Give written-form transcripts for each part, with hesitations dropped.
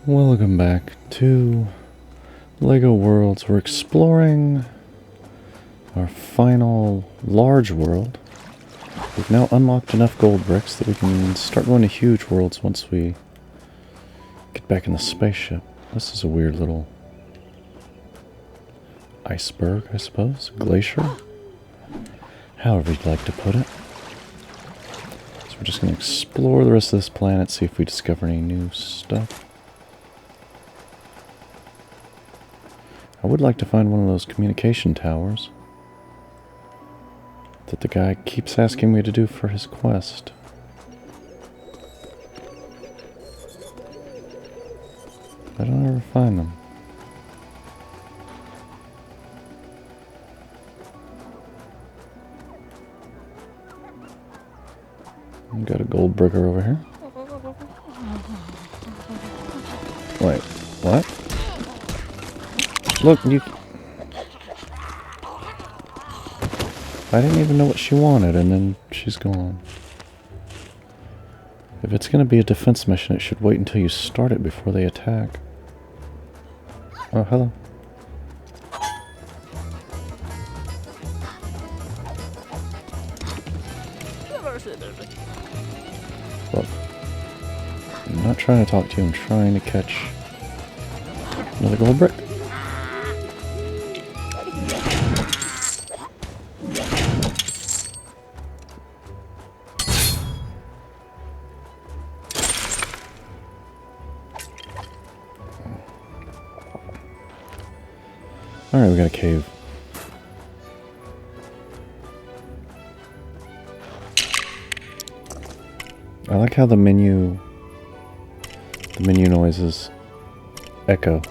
Welcome back to LEGO Worlds. We're exploring our final large world. We've now unlocked enough gold bricks that we can start going to huge worlds once we get back in the spaceship. This is a weird little iceberg, I suppose. Glacier? However you'd like to put it. So we're just going to explore the rest of this planet, see if we discover any new stuff. I would like to find one of those communication towers that the guy keeps asking me to do for his quest. I don't ever find them. We've got a gold brigger over here. Wait, what? Look, you... I didn't even know what she wanted, and then she's gone. If it's going to be a defense mission, it should wait until you start it before they attack. Oh, hello. Look, I'm not trying to talk to you, I'm trying to catch another gold brick. Alright, we got a cave. I like how the menu noises echo.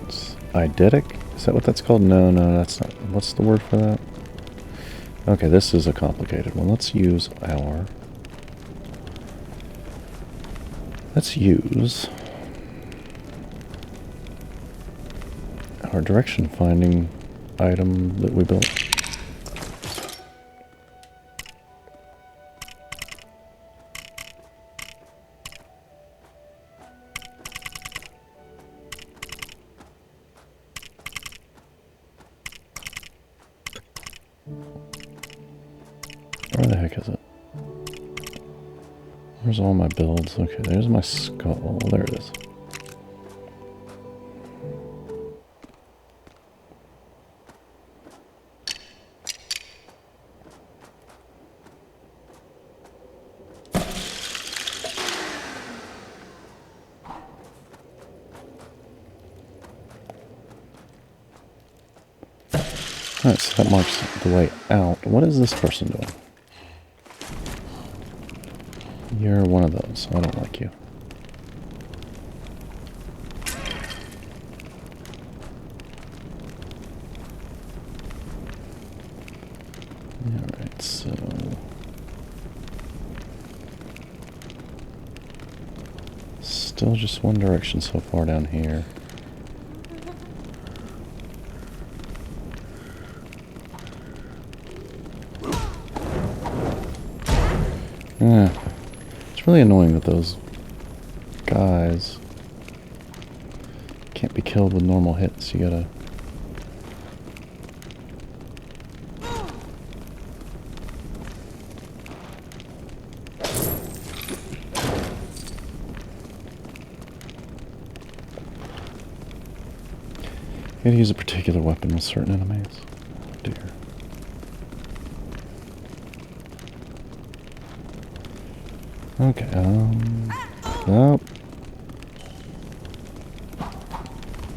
It's eidetic? Is that what that's called? No, that's not. What's the word for that? Okay, this is a complicated one. Let's use our direction finding item that we built. Where the heck is it? Where's all my builds? Okay, there's my skull. There it is. Alright, so that marks the way out. What is this person doing? You're one of those. I don't like you. Alright, so... still just one direction so far down here. Yeah. It's really annoying that those guys can't be killed with normal hits. You gotta... you gotta use a particular weapon with certain enemies. Oh dear. Okay, nope.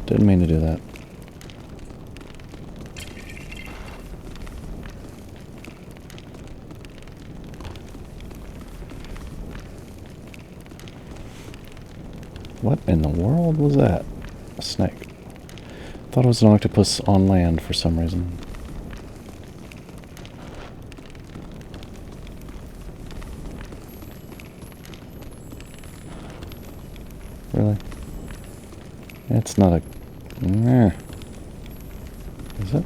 Didn't mean to do that. What in the world was that? A snake. Thought it was an octopus on land for some reason. Really? It's not a... Is it?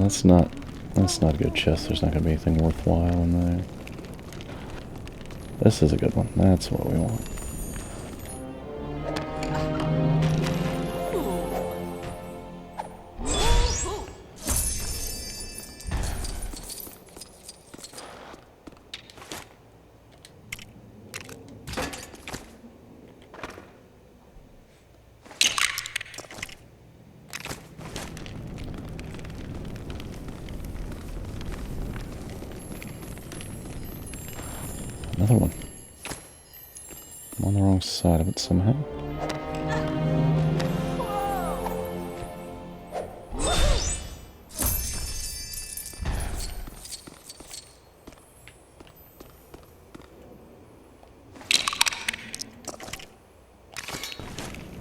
That's not a good chest. There's not going to be anything worthwhile in there. This is a good one. That's what we want. Another one. I'm on the wrong side of it somehow.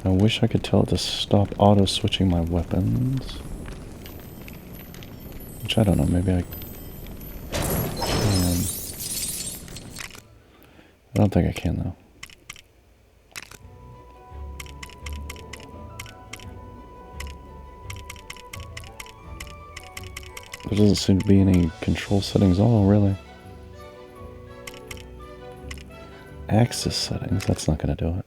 I wish I could tell it to stop auto-switching my weapons. Which I don't know, maybe I can. I don't think I can, though. There doesn't seem to be any control settings at all, really. Axis settings, that's not going to do it.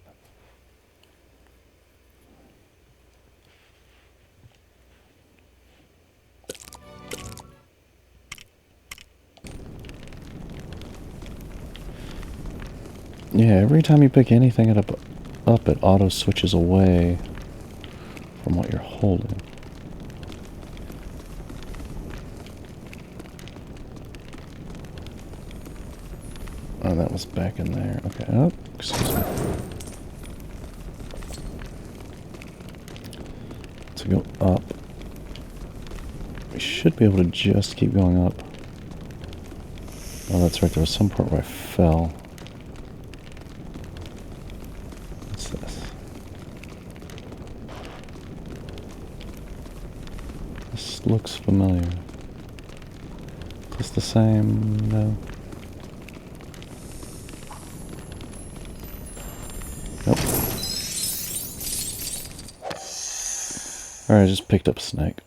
Yeah, every time you pick anything up, it auto switches away from what you're holding. Oh, that was back in there. Okay. Oh, excuse me. To go up. We should be able to just keep going up. Oh, that's right. There was some part where I fell. What's this? This looks familiar. Is this the same? No. Nope. Alright, I just picked up a snake.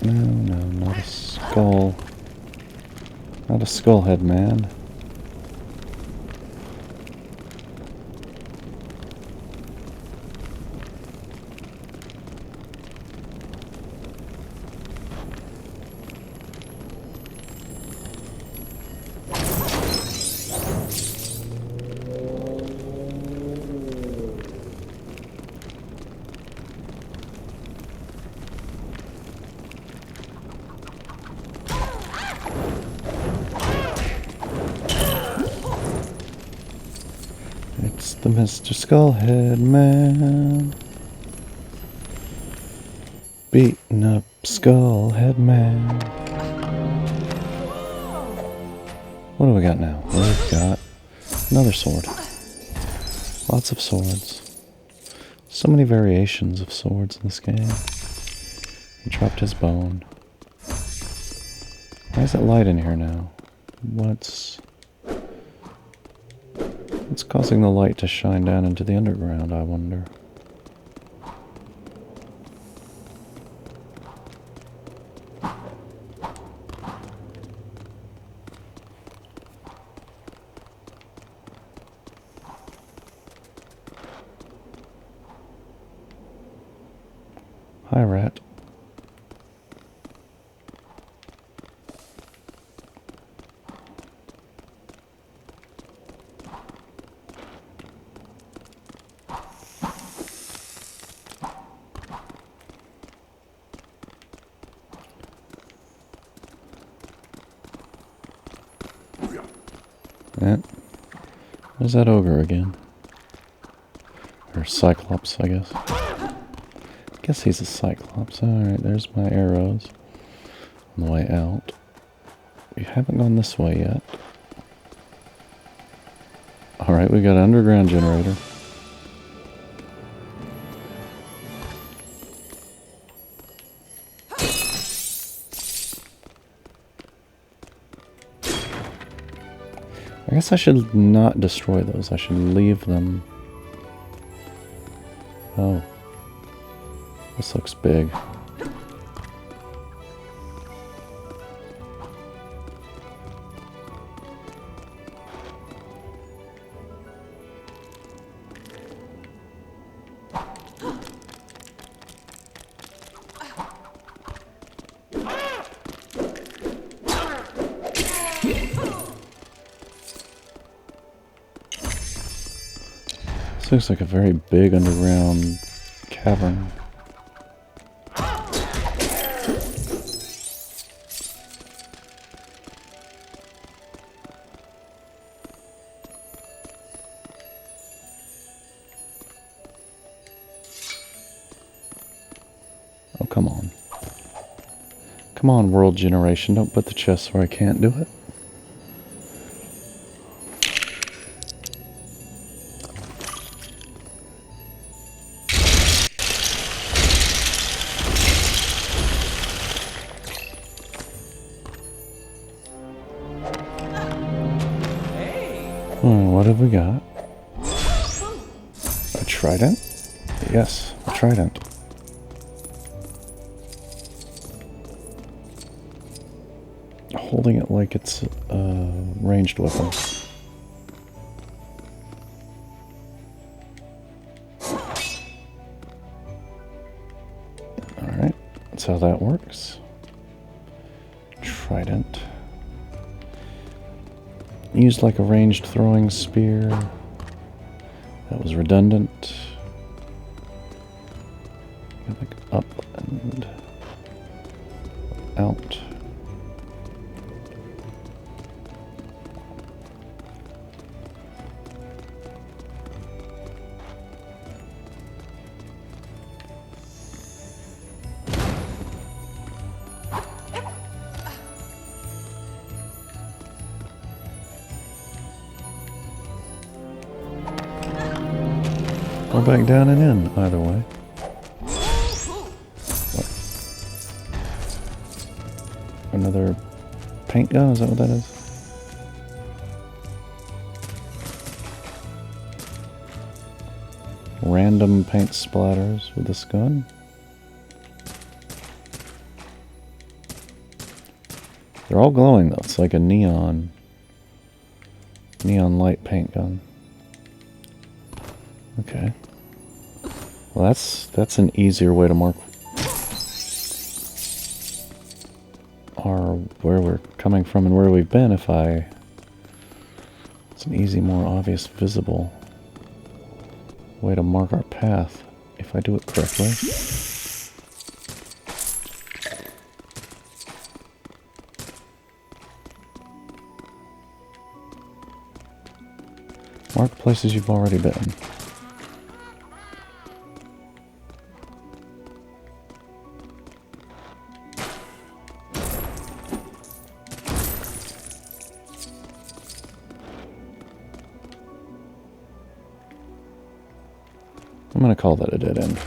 No, not a skull. Not a skull head, man. It's the Mr. Skullhead Man. Beating up Skullhead Man. What do we got now? We've got another sword. Lots of swords. So many variations of swords in this game. He dropped his bone. Why is it light in here now? What's causing the light to shine down into the underground, I wonder? Hi, rat. There's that ogre again. Or Cyclops, I guess. I guess he's a Cyclops. Alright, there's my arrows. On the way out. We haven't gone this way yet. Alright, we got an underground generator. I guess I should not destroy those. I should leave them. Oh. This looks big. This looks like a very big underground cavern. Oh, come on. Come on, world generation. Don't put the chest where I can't do it. What have we got? A trident? Yes, a trident. Holding it like it's a ranged weapon. Alright, that's how that works. Trident. Used like a ranged throwing spear. That was redundant. Like up and out. Or back down and in, either way. What? Another paint gun? Is that what that is? Random paint splatters with this gun. They're all glowing though. It's like a neon light paint gun. Okay. Well, that's an easier way to mark where we're coming from and where we've been it's an easy, more obvious, visible way to mark our path if I do it correctly. Mark places you've already been. I'm going to call that a dead end.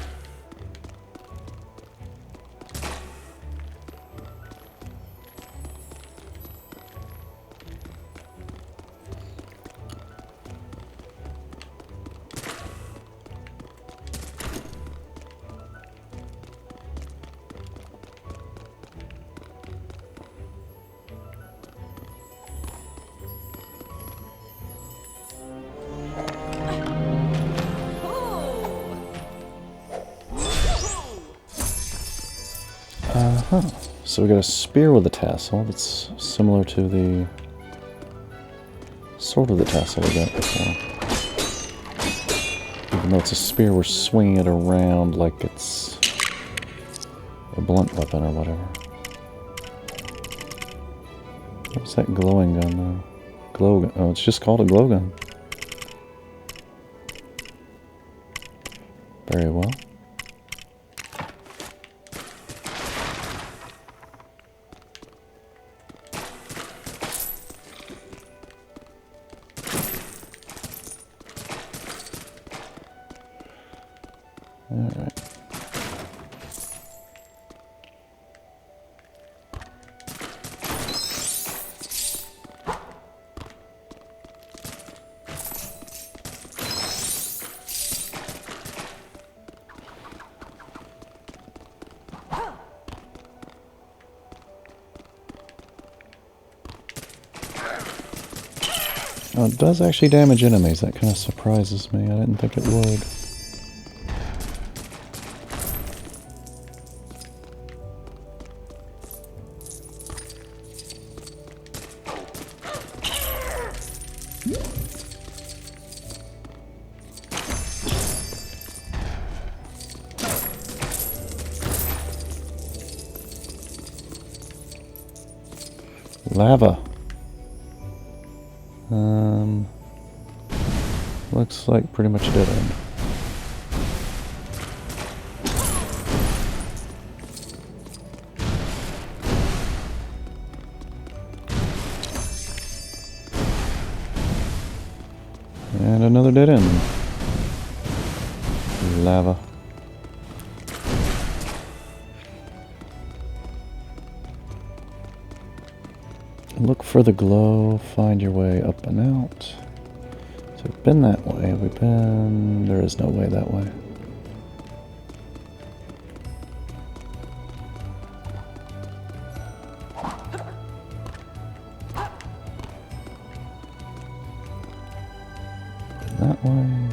So we got a spear with a tassel that's similar to the sort of the tassel we got before. Even though it's a spear, we're swinging it around like it's a blunt weapon or whatever. What's that glowing gun though? Glow gun. Oh, it's just called a glow gun. Very well. Alright. Oh, it does actually damage enemies. That kind of surprises me. I didn't think it would. Lava. Looks like pretty much dead end. And another dead end. Lava. Look for the glow, find your way up and out. So we've been that way, we've been... There is no way that way. Been that way.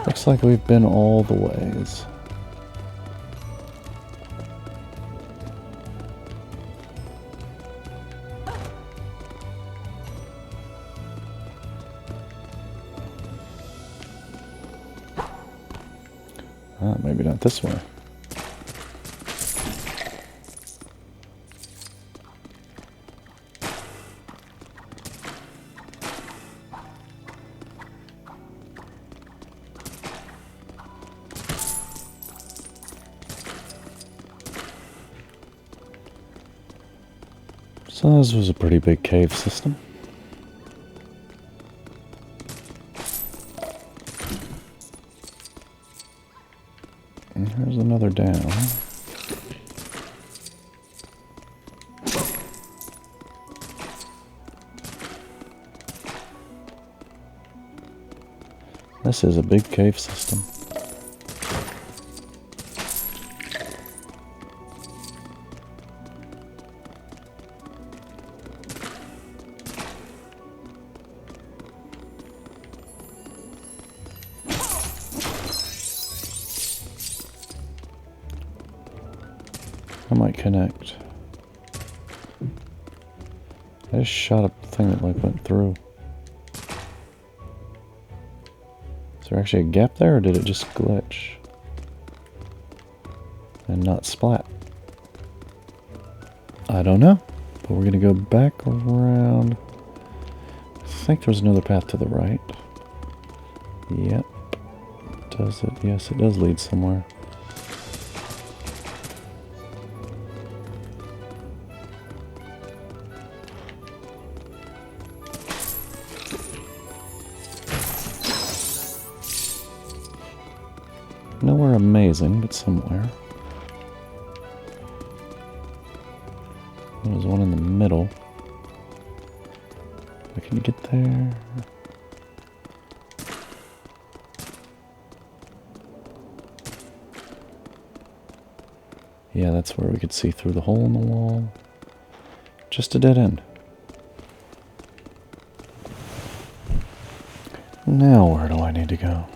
Looks like we've been all the ways. Maybe not this way. So this was a pretty big cave system. And here's another down. This is a big cave system. I might connect. I just shot a thing that like went through. Is there actually a gap there, or did it just glitch? And not splat? I don't know. But we're gonna go back around. I think there's another path to the right. Yep. Does it? Yes, it does lead somewhere. Nowhere amazing, but somewhere. There's one in the middle. I can get there. Yeah, that's where we could see through the hole in the wall. Just a dead end. Now where do I need to go?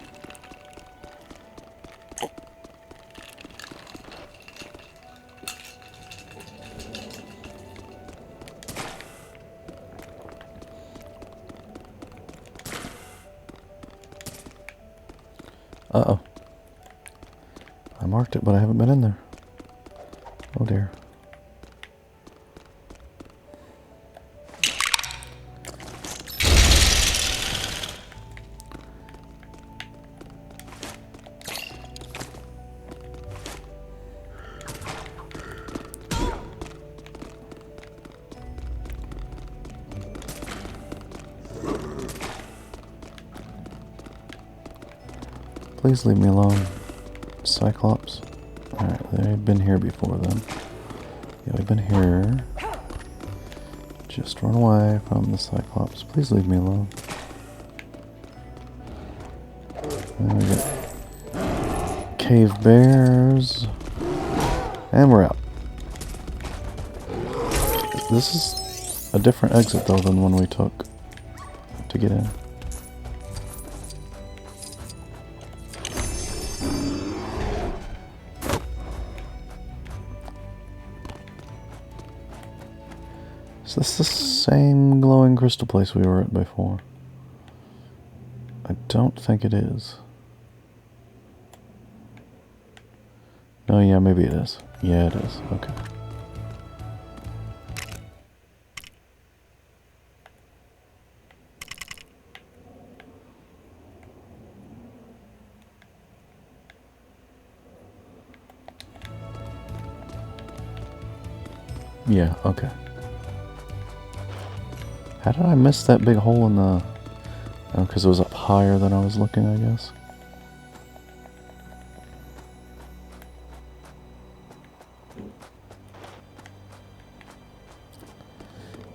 Uh-oh. I marked it, but I haven't been in there. Oh dear. Please leave me alone, Cyclops. Alright, they've been here before then. Yeah, we've been here. Just run away from the Cyclops. Please leave me alone. Then we get cave bears. And we're out. This is a different exit though than one we took to get in. Is this the same glowing crystal place we were at before? I don't think it is. Oh yeah, maybe it is. Yeah, it is. Okay. Yeah, okay. How did I miss that big hole in the... Oh, because it was up higher than I was looking, I guess.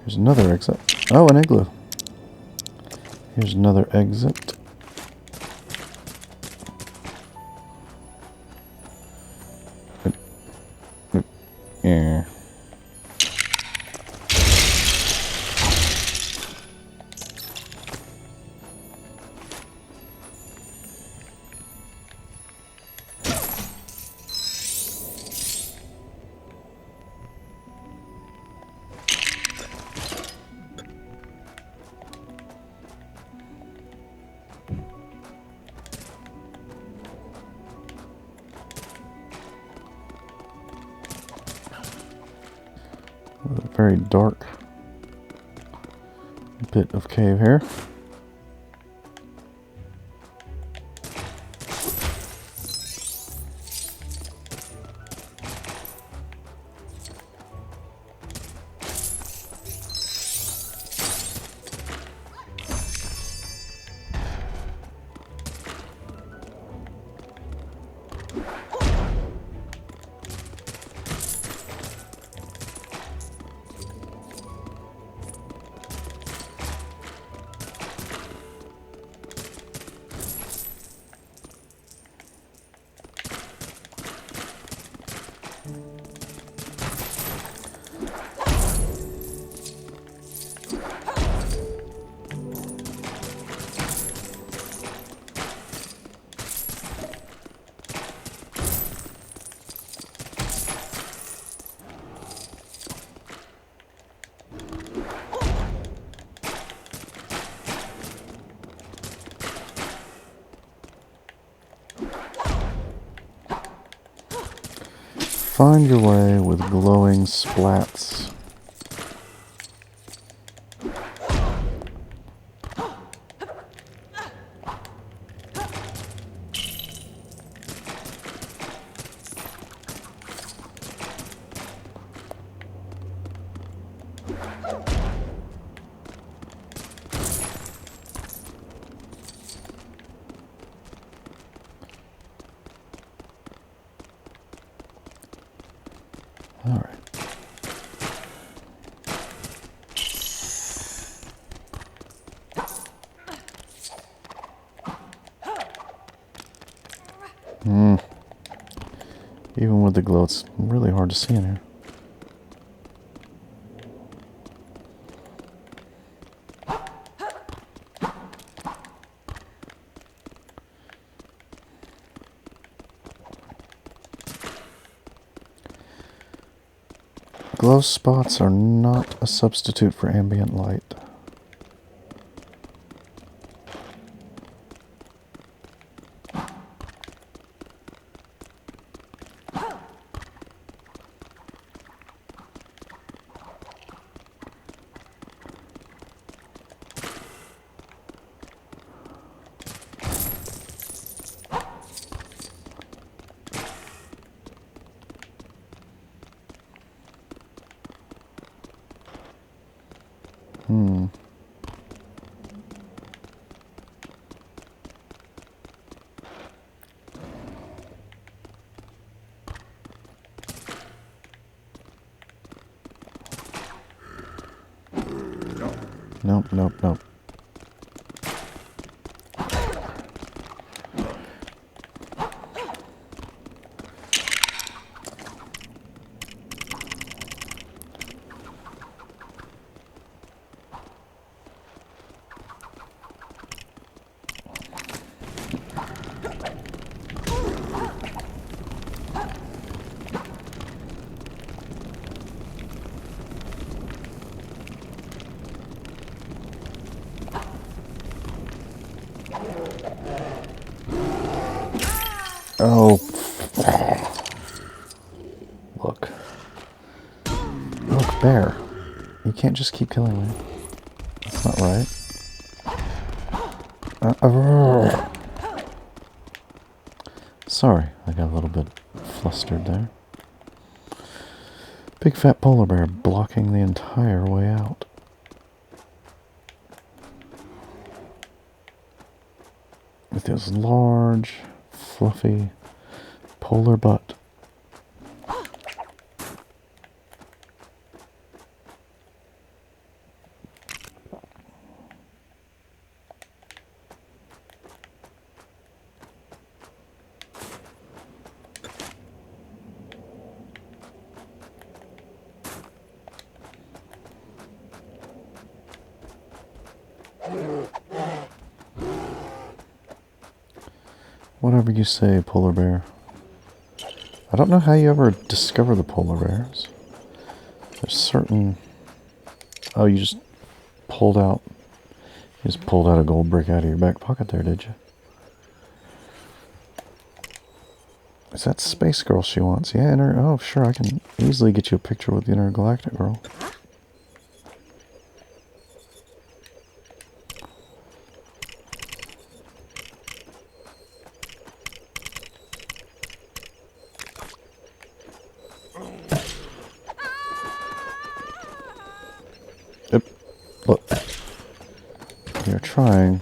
Here's another exit. Oh, an igloo. Here's another exit. Yeah. A very dark bit of cave here. Find your way with glowing splats. All right. Even with the glow, it's really hard to see in here. Glow spots are not a substitute for ambient light. Nope, nope, nope. Oh. Look. Look, bear. You can't just keep killing me. That's not right. Sorry, I got a little bit flustered there. Big fat polar bear blocking the entire way out. With his large, fluffy polar butt. Whatever you say, polar bear. I don't know how you ever discover the polar bears. There's certain... Oh, you just pulled out... You just pulled out a gold brick out of your back pocket there, did you? Is that Space Girl she wants? Yeah, oh, sure, I can easily get you a picture with the Intergalactic Girl. Look, you're trying.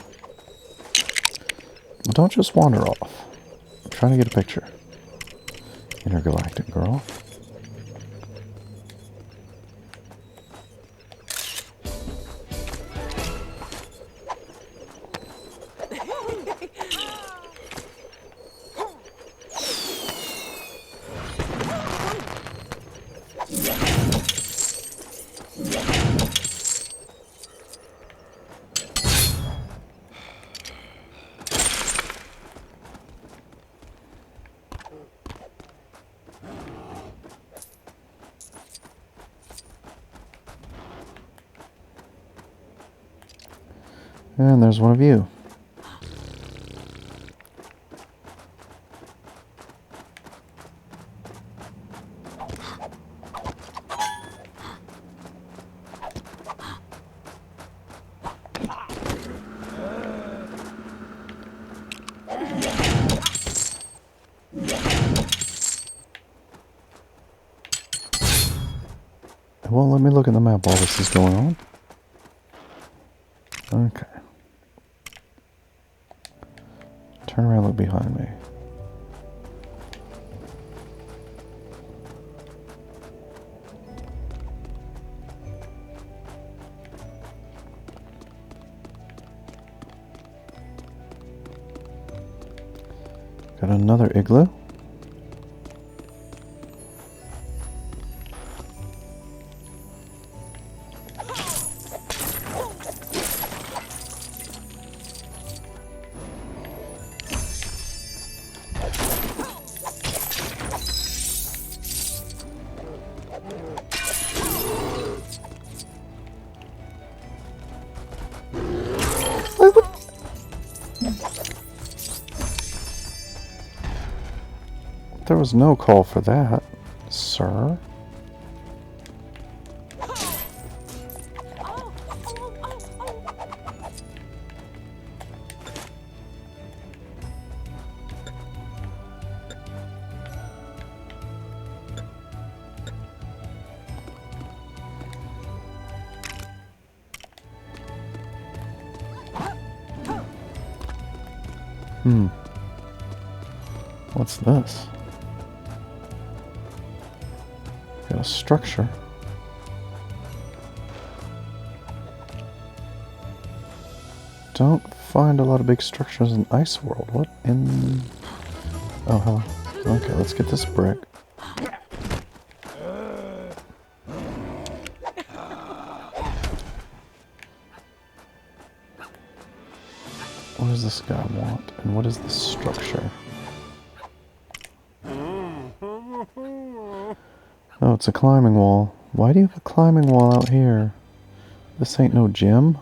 Well, don't just wander off. I'm trying to get a picture. Intergalactic Girl. And there's one of you. Well, let me look at the map while this is going on. Okay. Turn around, look behind me. Got another igloo. There was no call for that, sir. What's this? Got a structure. Don't find a lot of big structures in Ice World. What in... Oh, hello. Okay, let's get this brick. What does this guy want? And what is this structure? Oh, it's a climbing wall. Why do you have a climbing wall out here? This ain't no gym.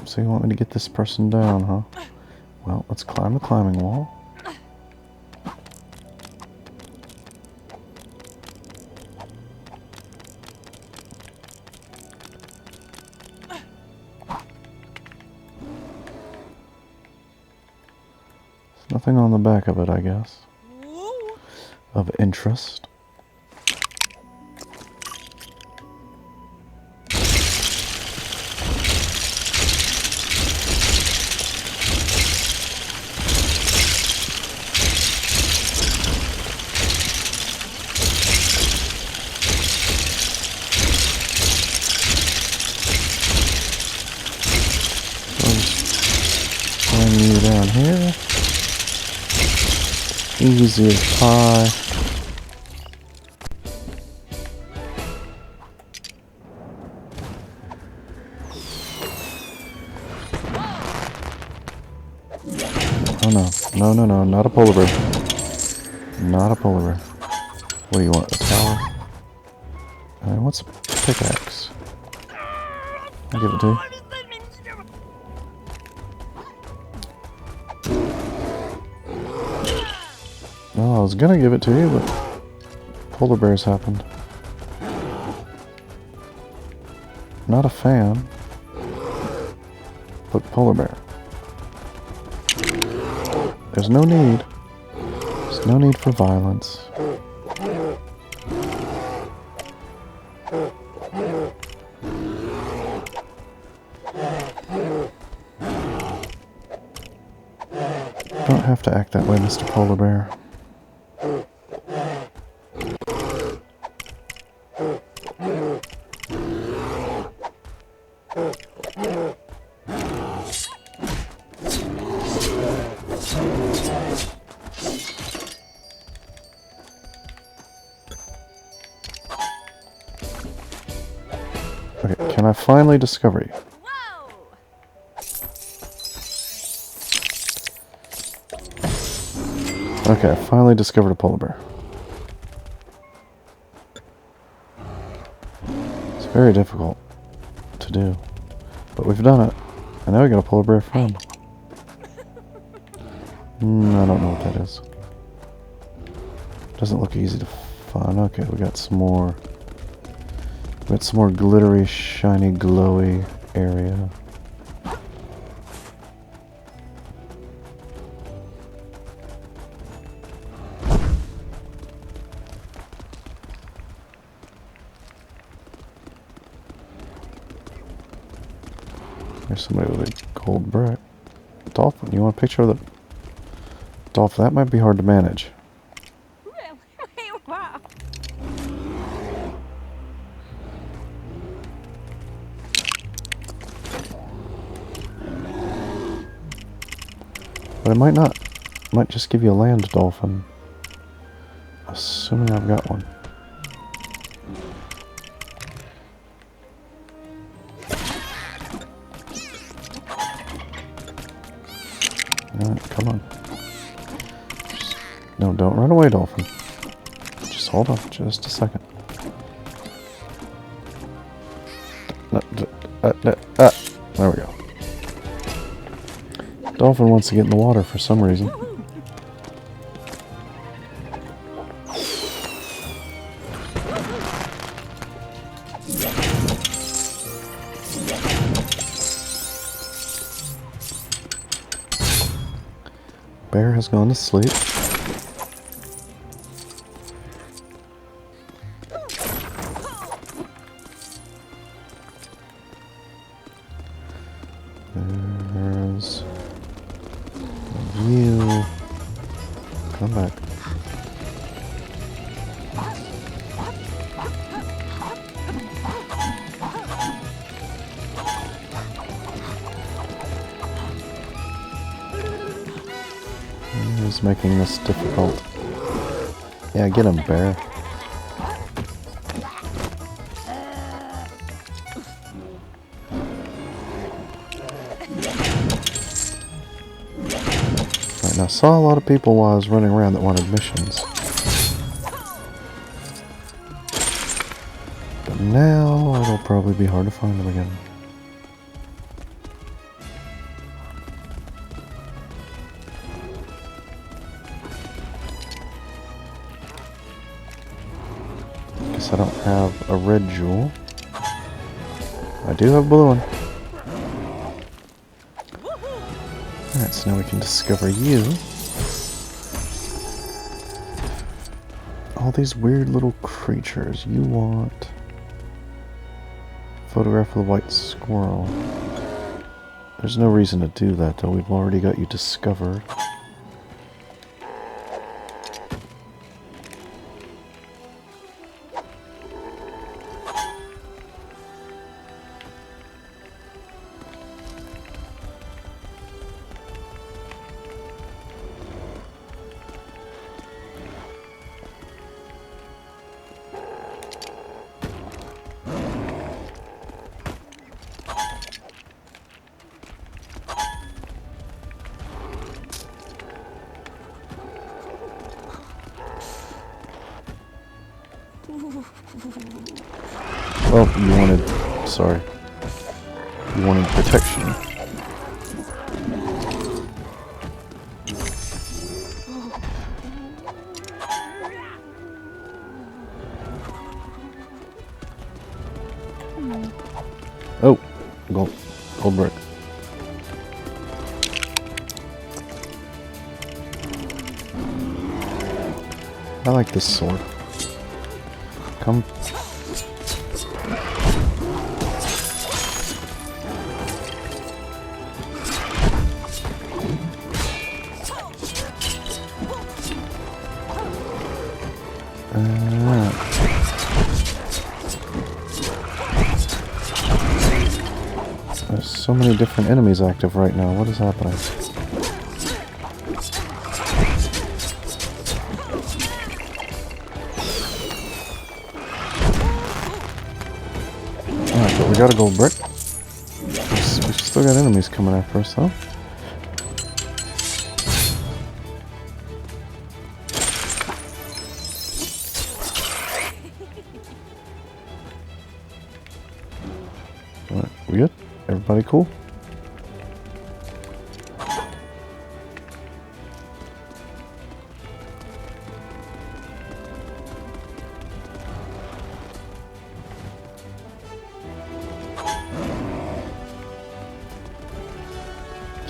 So you want me to get this person down, huh? Well, let's climb the climbing wall. There's nothing on the back of it, I guess. Of interest. Bring you down here. Easy as pie. Oh no. No, no, no. Not a polar bear. Not a polar bear. What do you want? A tower? What's a pickaxe? I'll give it to you. Oh, I was gonna give it to you, but polar bears happened. Not a fan, but polar bear. There's no need. There's no need for violence. Don't have to act that way, Mr. Polar Bear. Okay, can I finally discover you? Okay, I finally discovered a polar bear. It's very difficult to do, but we've done it. And now we got a polar bear friend. I don't know what that is. Doesn't look easy to find. Okay, we got some more. We got some more glittery, shiny, glowy area. There's somebody with a gold brick. Dolphin, you want a picture of the dolphin? That might be hard to manage. But it might not. It might just give you a land dolphin. Assuming I've got one. Come on. No, don't run away, dolphin. Just hold on just a second. There we go. Dolphin wants to get in the water for some reason. Bear has gone to sleep. There's you. Come back. Who's making this difficult? Yeah, get him, bear. Right, now I saw a lot of people while I was running around that wanted missions. But now it'll probably be hard to find them again. I don't have a red jewel. I do have a blue one. Alright, so now we can discover you. All these weird little creatures. You want... Photograph of the white squirrel. There's no reason to do that though. We've already got you discovered. Oh, you wanted... Sorry. You wanted protection. Oh, gold brick. I like this sword. Come. There's so many different enemies active right now. What is happening? Alright, but we got a gold brick. We've still got enemies coming after us, though. Alright, we good? Everybody cool?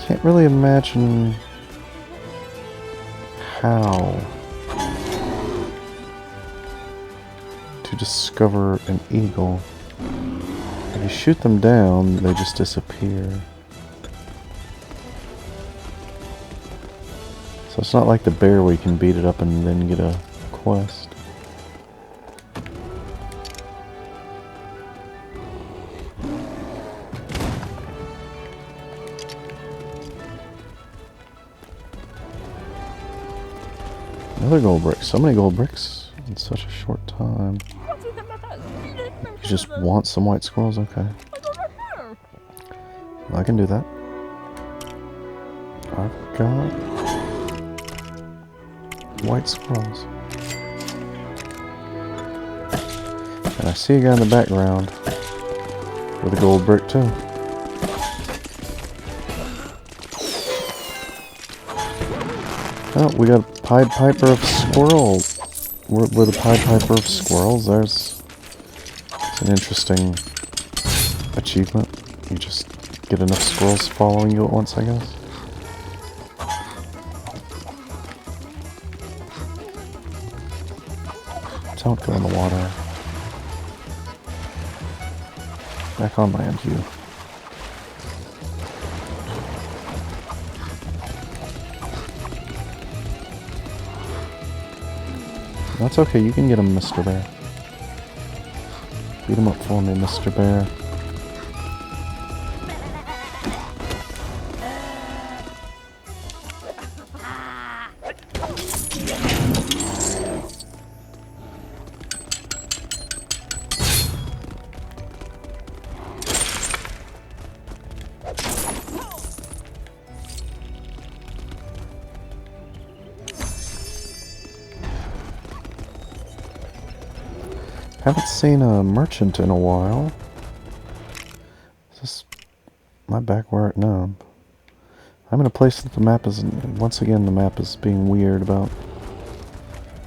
Can't really imagine how to discover an eagle. If you shoot them down, they just disappear. So it's not like the bear where you can beat it up and then get a quest. Another gold brick. So many gold bricks in such a short time. You just want some white squirrels? Okay. Well, I can do that. I've got white squirrels. And I see a guy in the background with a gold brick too. Oh, we got a Pied Piper of Squirrels. We're the Pied Piper of Squirrels. There's an interesting achievement. You just get enough squirrels following you at once, I guess. Don't go in the water. Back on land, you. That's okay, you can get him, Mr. Bear. Beat him up for me, Mr. Bear. Haven't seen a merchant in a while. Is this my back where? No. I'm in a place that the map is... Once again, the map is being weird about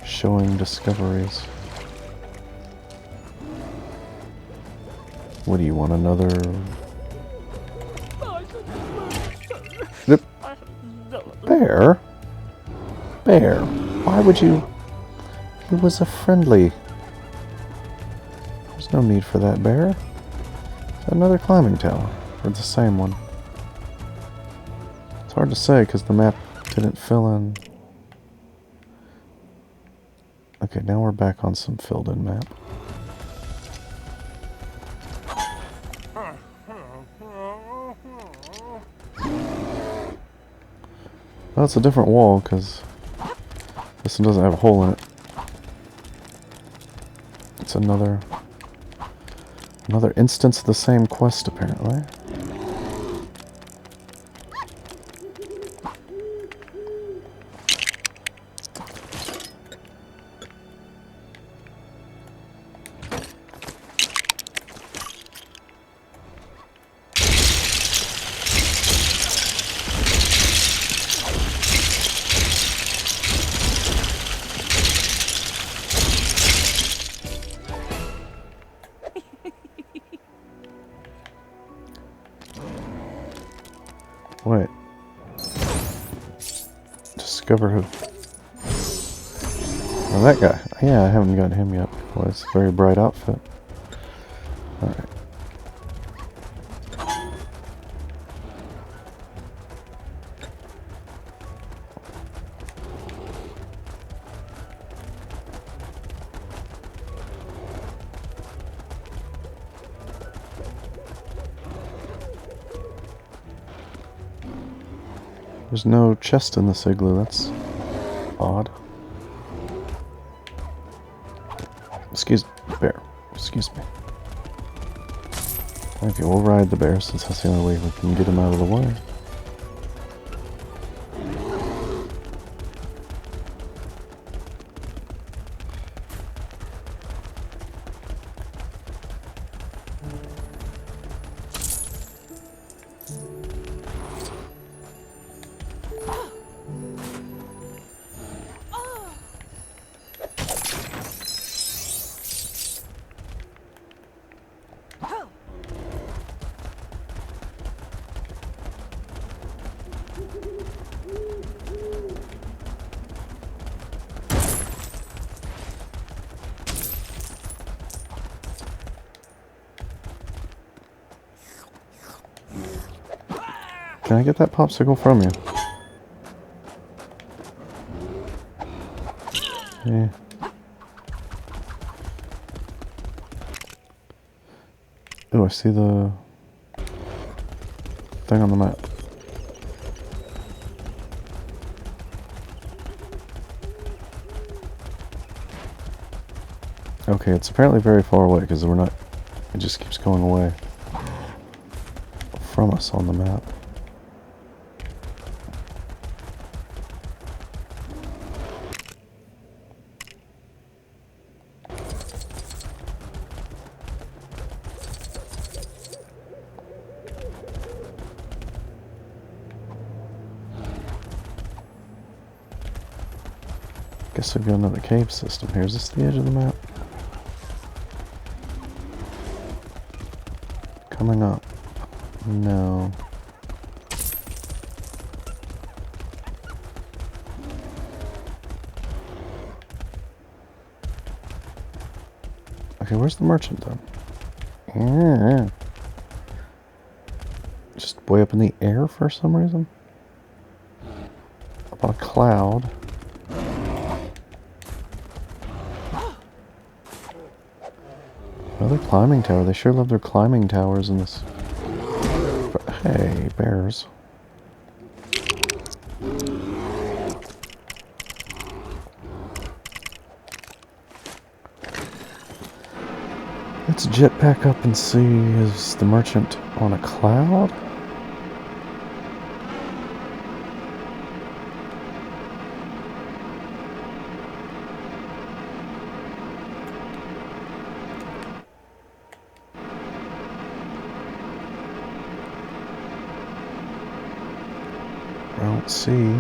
showing discoveries. What do you want, another... Bear? Bear, why would you... He was a friendly... There's no need for that, Bear. Is that another climbing tower? Or the same one? It's hard to say because the map didn't fill in. Okay, now we're back on some filled in map. Well, it's a different wall because this one doesn't have a hole in it. It's another instance of the same quest, apparently. Wait. Discover who... Oh, that guy. Yeah, I haven't got him yet. Well, it's a very bright outfit. Alright. There's no chest in this igloo, that's odd. Excuse me, bear. Excuse me. Okay, we'll ride the bear since that's the only way we can get him out of the way. Can I get that popsicle from you? Yeah. Oh, I see the thing on the map. Okay, it's apparently very far away because we're not... It just keeps going away from us on the map. Guess we've got another cave system here. Is this the edge of the map? Coming up. No. Okay, where's the merchant then? Just way up in the air for some reason? Up on a cloud. Another climbing tower. They sure love their climbing towers in this. But hey, bears. Let's jet back up and see, is the merchant on a cloud? I don't see.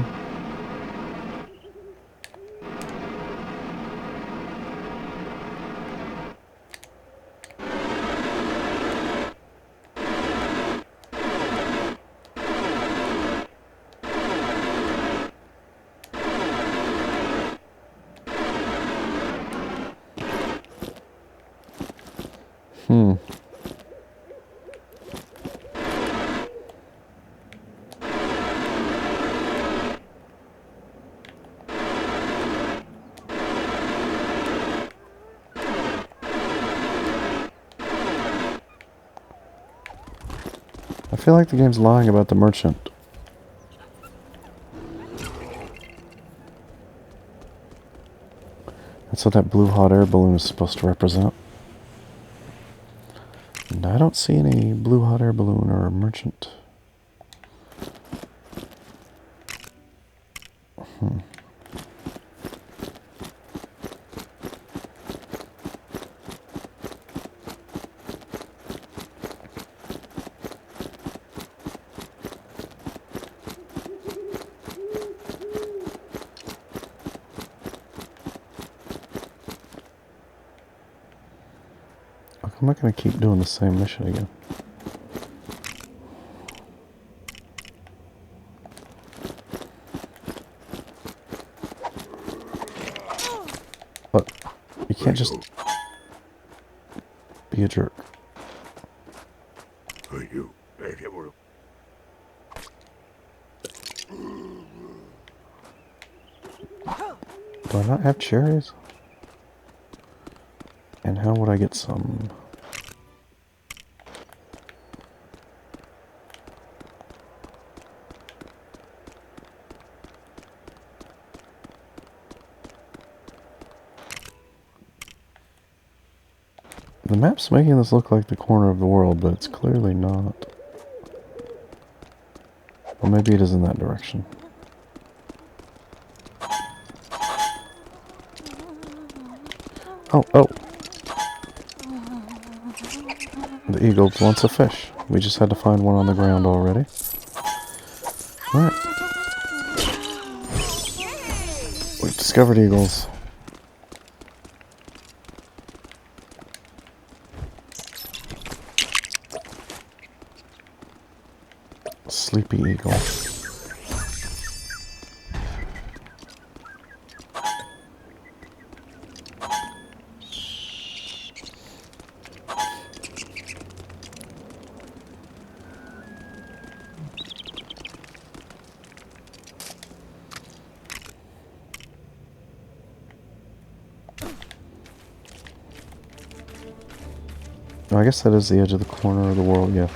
I feel like the game's lying about the merchant. That's what that blue hot air balloon is supposed to represent. And I don't see any blue hot air balloon or a merchant. I'm not going to keep doing the same mission again. But you can't just be a jerk. Do I not have cherries? And how would I get some? The map's making this look like the corner of the world, but it's clearly not. Or maybe it is in that direction. Oh, oh! The eagle wants a fish. We just had to find one on the ground already. Alright. We've discovered eagles. Sleepy eagle. Oh, I guess that is the edge of the corner of the world, yeah.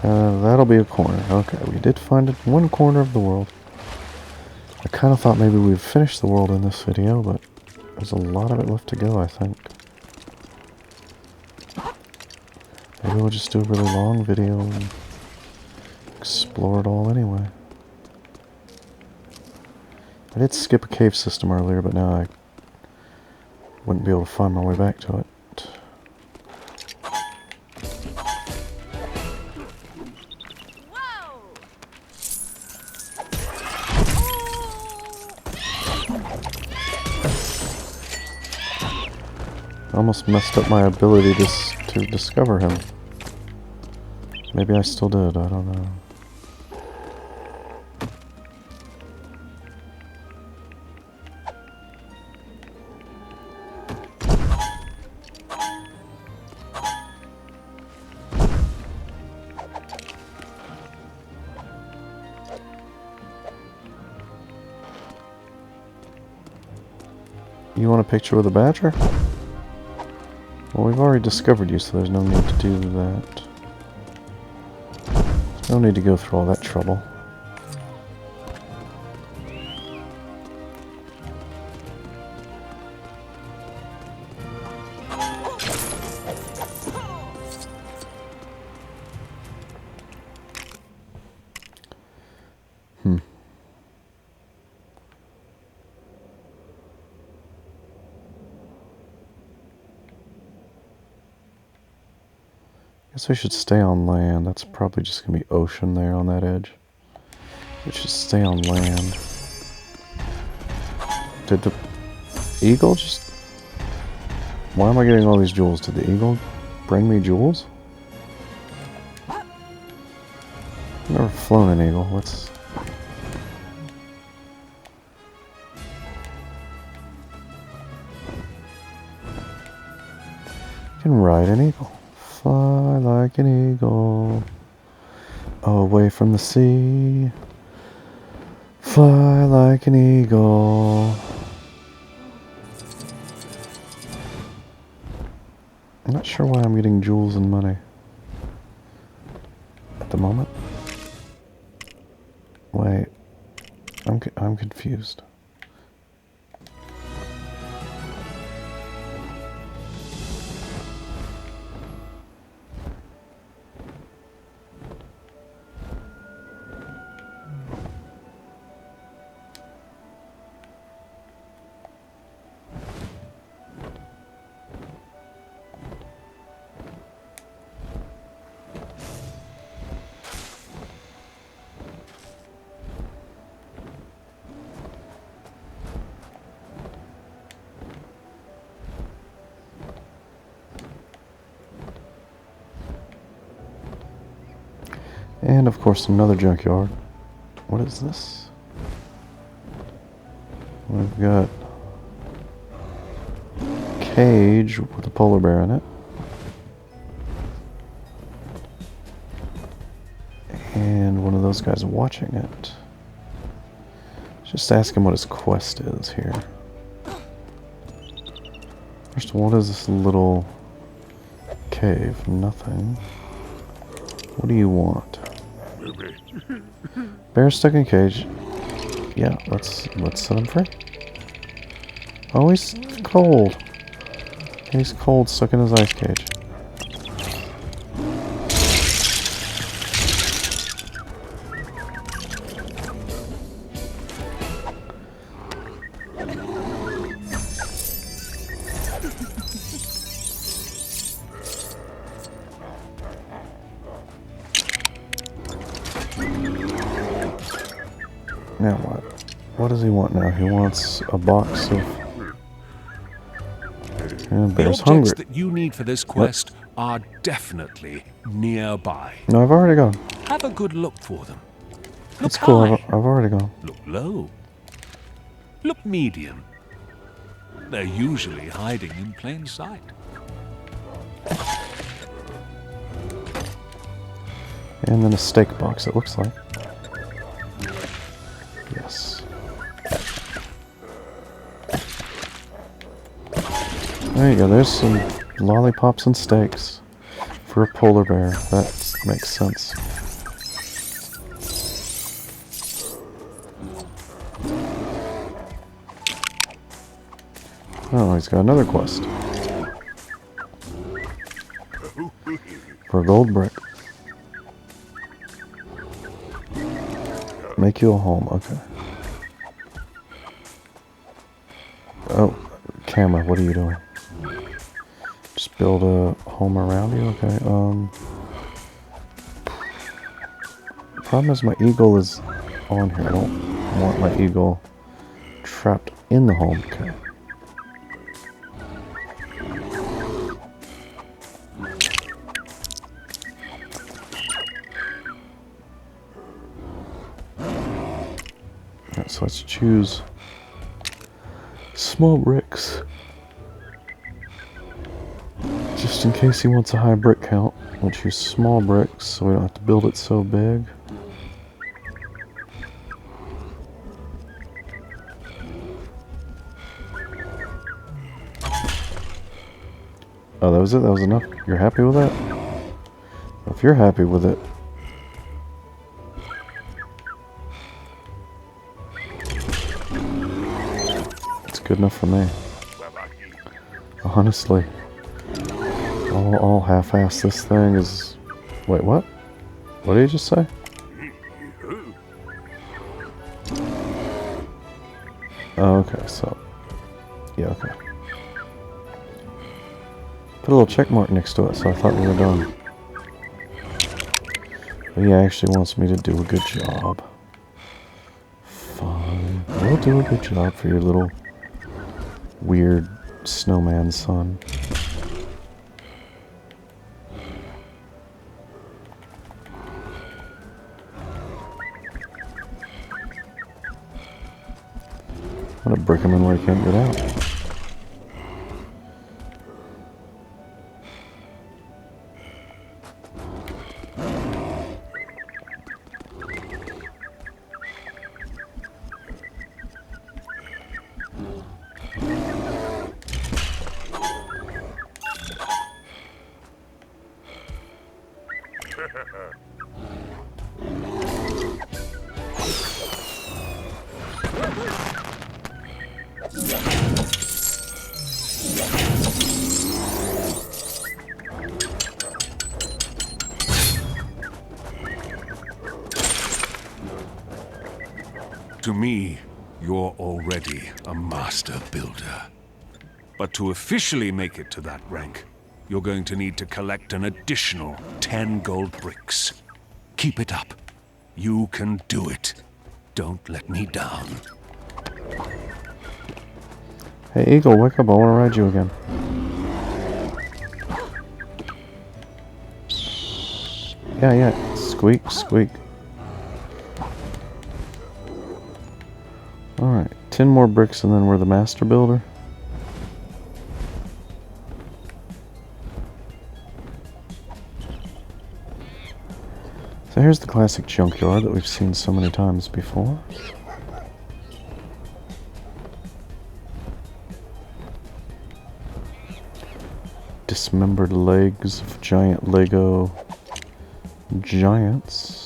That'll be a corner. Okay, we did find it in one corner of the world. I kind of thought maybe we'd finish the world in this video, but there's a lot of it left to go, I think. Maybe we'll just do a really long video and explore it all anyway. I did skip a cave system earlier, but now I wouldn't be able to find my way back to it. Almost messed up my ability to discover him. Maybe I still did, I don't know. You want a picture with a badger? Well, we've already discovered you, so there's no need to do that. No need to go through all that trouble. Guess we should stay on land. That's probably just gonna be ocean there on that edge. We should stay on land. Did the eagle just... Why am I getting all these jewels? Did the eagle bring me jewels? I've never flown an eagle. Let's... You can ride an eagle. Fly like an eagle. Away from the sea. Fly like an eagle. I'm not sure why I'm getting jewels and money at the moment. Wait, I'm confused. And of course another junkyard. What is this? We've got a cage with a polar bear in it. And one of those guys watching it. Just ask him what his quest is here. First, what is this little cave? Nothing. What do you want? Bear stuck in cage. Yeah, let's set him free. Oh, he's cold. He's cold, stuck in his ice cage. Now what? What does he want now? He wants a box of... Yeah, The Bear's objects hungry. that you need for this quest are definitely nearby. No, I've already gone. Have a good look for them. Look It's cool, high. I've already gone. Look low. Look medium. They're usually hiding in plain sight. And then a steak box, it looks like. Yes. There you go, there's some lollipops and steaks for a polar bear. That makes sense. Oh, he's got another quest. For a gold brick. Make you a home, okay. Oh, camera, what are you doing? Just build a home around you, okay. Problem is my eagle is on here. I don't want my eagle trapped in the home, okay. Alright, so let's choose small bricks. Just in case he wants a high brick count, we'll choose small bricks so we don't have to build it so big. Oh, that was it? That was enough? You're happy with that? If you're happy with it... it's good enough for me. Honestly. I'll half-ass this thing is... Wait, what? What did you just say? Oh, okay, so... yeah, okay. Put a little check mark next to it, so I thought we were done. But he actually wants me to do a good job. Fine. We'll do a good job for your little weird snowman son. I'm gonna brick him in where he can't get out. To me, you're already a master builder. But to officially make it to that rank, you're going to need to collect an additional 10 gold bricks. Keep it up. You can do it. Don't let me down. Hey, Eagle, wake up. I want to ride you again. Yeah. Squeak, squeak. Alright, 10 more bricks and then we're the master builder. So here's the classic junkyard that we've seen so many times before. Dismembered legs of giant Lego giants.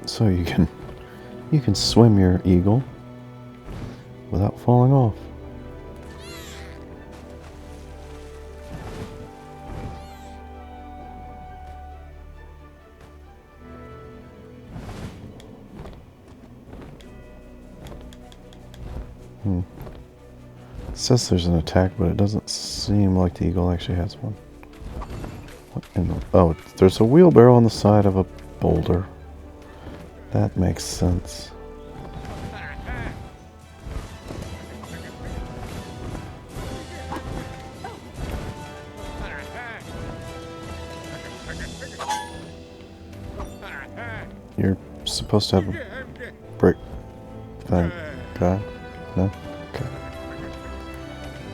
So you can swim your eagle without falling off. It says there's an attack, but it doesn't seem like the eagle actually has one. What in the, oh, there's a wheelbarrow on the side of a boulder. That makes sense. You're supposed to have a brick thing, guy? No? Okay.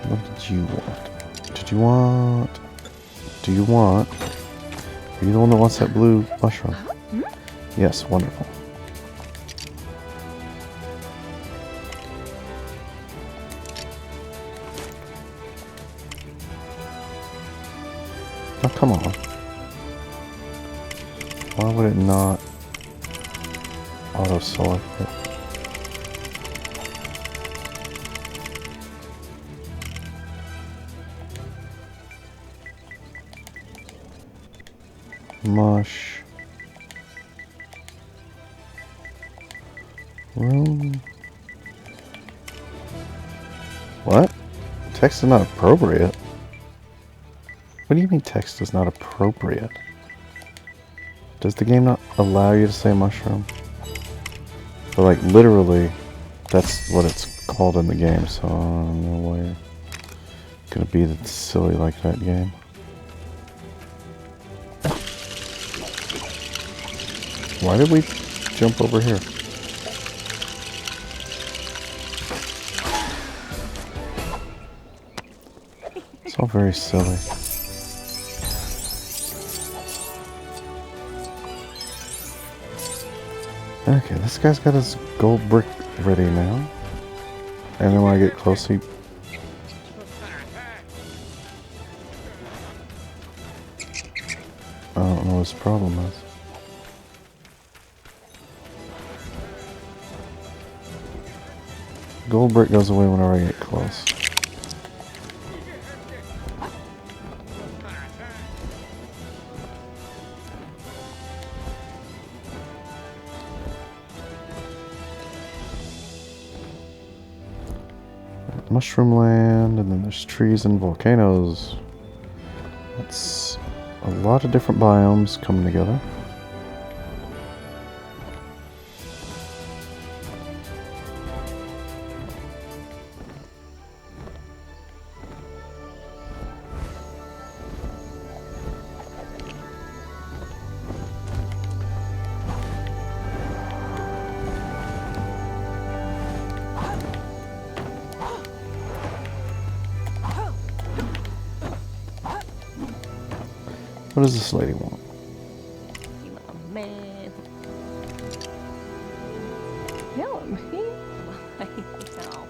What did you want? Did you want... Do you want... Are you the one that wants that blue mushroom? Yes, wonderful. Oh, come on. Why would it not auto-select it? Mush. Room. What? Text is not appropriate? What do you mean text is not appropriate? Does the game not allow you to say mushroom? But like literally, that's what it's called in the game, so I don't know why you're gonna be that silly like that game. Why did we jump over here? It's all very silly. Okay, this guy's got his gold brick ready now. And then when I get close, he... I don't know what his problem is. Gold brick goes away whenever I get close. Mushroom land, and then there's trees and volcanoes. That's a lot of different biomes coming together. What does this lady want? You a man. No, me. No.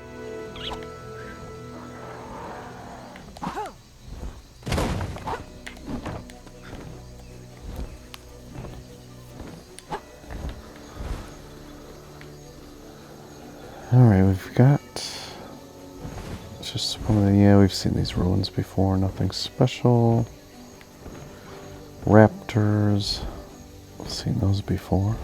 Alright, we've got... It's just one of the... Yeah, we've seen these ruins before. Nothing special. Raptors. We've seen those before.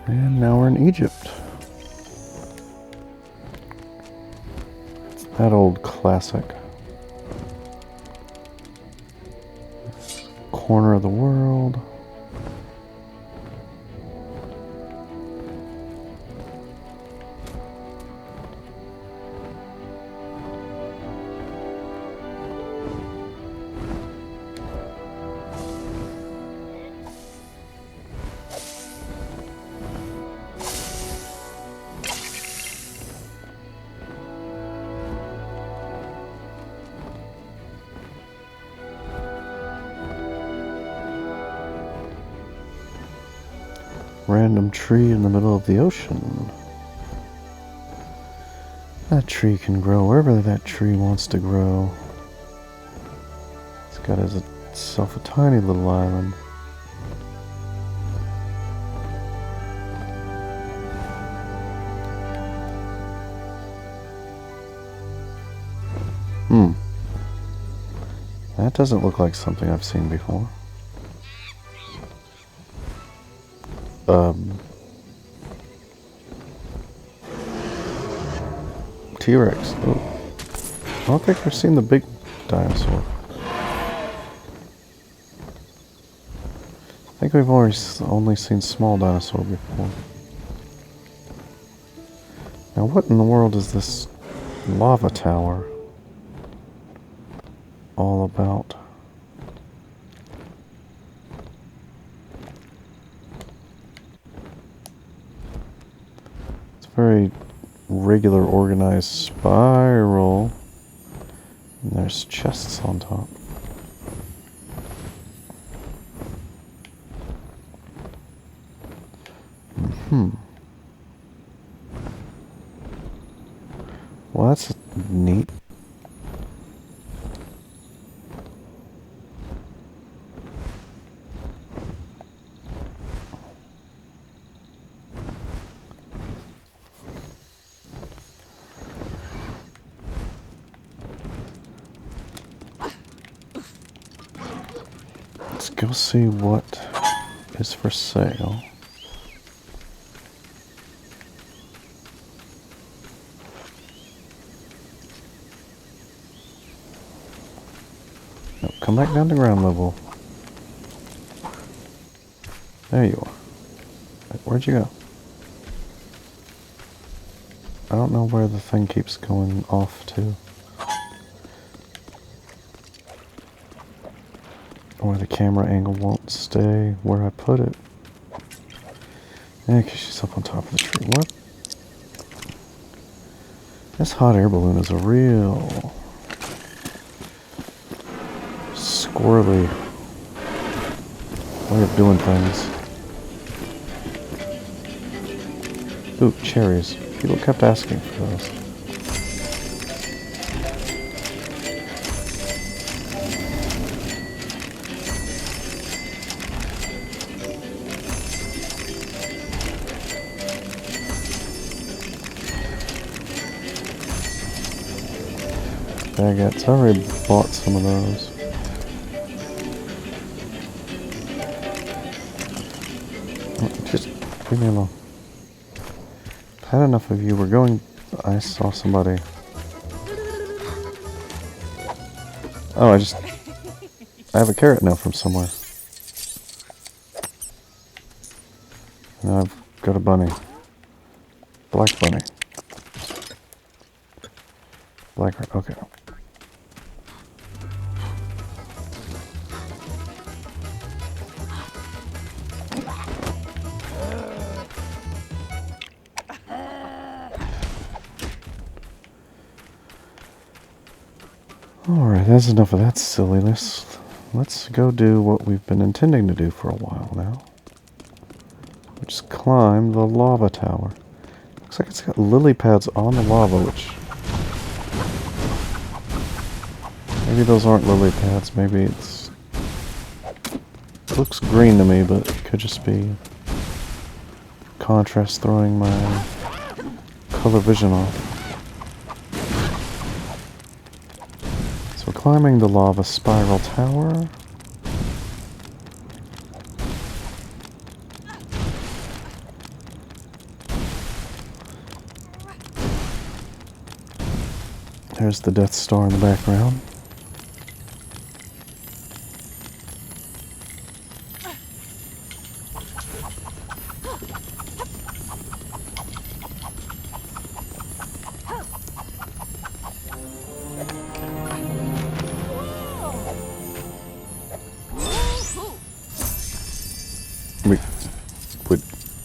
And now we're in Egypt. It's that old classic. Corner of the world. Random tree in the middle of the ocean. That tree can grow wherever that tree wants to grow. It's got itself a tiny little island. That doesn't look like something I've seen before. T-Rex. Oh. I don't think I've seen the big dinosaur. I think we've only seen small dinosaur before. Now what in the world is this lava tower all about? It's very regular organized spiral, and there's chests on top. Well, that's neat. go see what is for sale. No, come back down to ground level. There you are. Where'd you go? I don't know where the thing keeps going off to. Or the camera angle won't stay where I put it. Yeah, because she's up on top of the tree. What? This hot air balloon is a real squirrely way of doing things. Ooh, cherries. People kept asking for those. Baguettes. I already bought some of those. Just leave me alone. I've had enough of you. We're going... I saw somebody. Oh, I have a carrot now from somewhere. Now I've got a bunny. Black bunny. Black... Okay. Alright, that's enough of that silliness. Let's go do what we've been intending to do for a while now. Which is climb the lava tower. Looks like it's got lily pads on the lava, which... Maybe those aren't lily pads, maybe it's... It looks green to me, but it could just be contrast throwing my color vision off. So we're climbing the lava spiral tower. There's the Death Star in the background.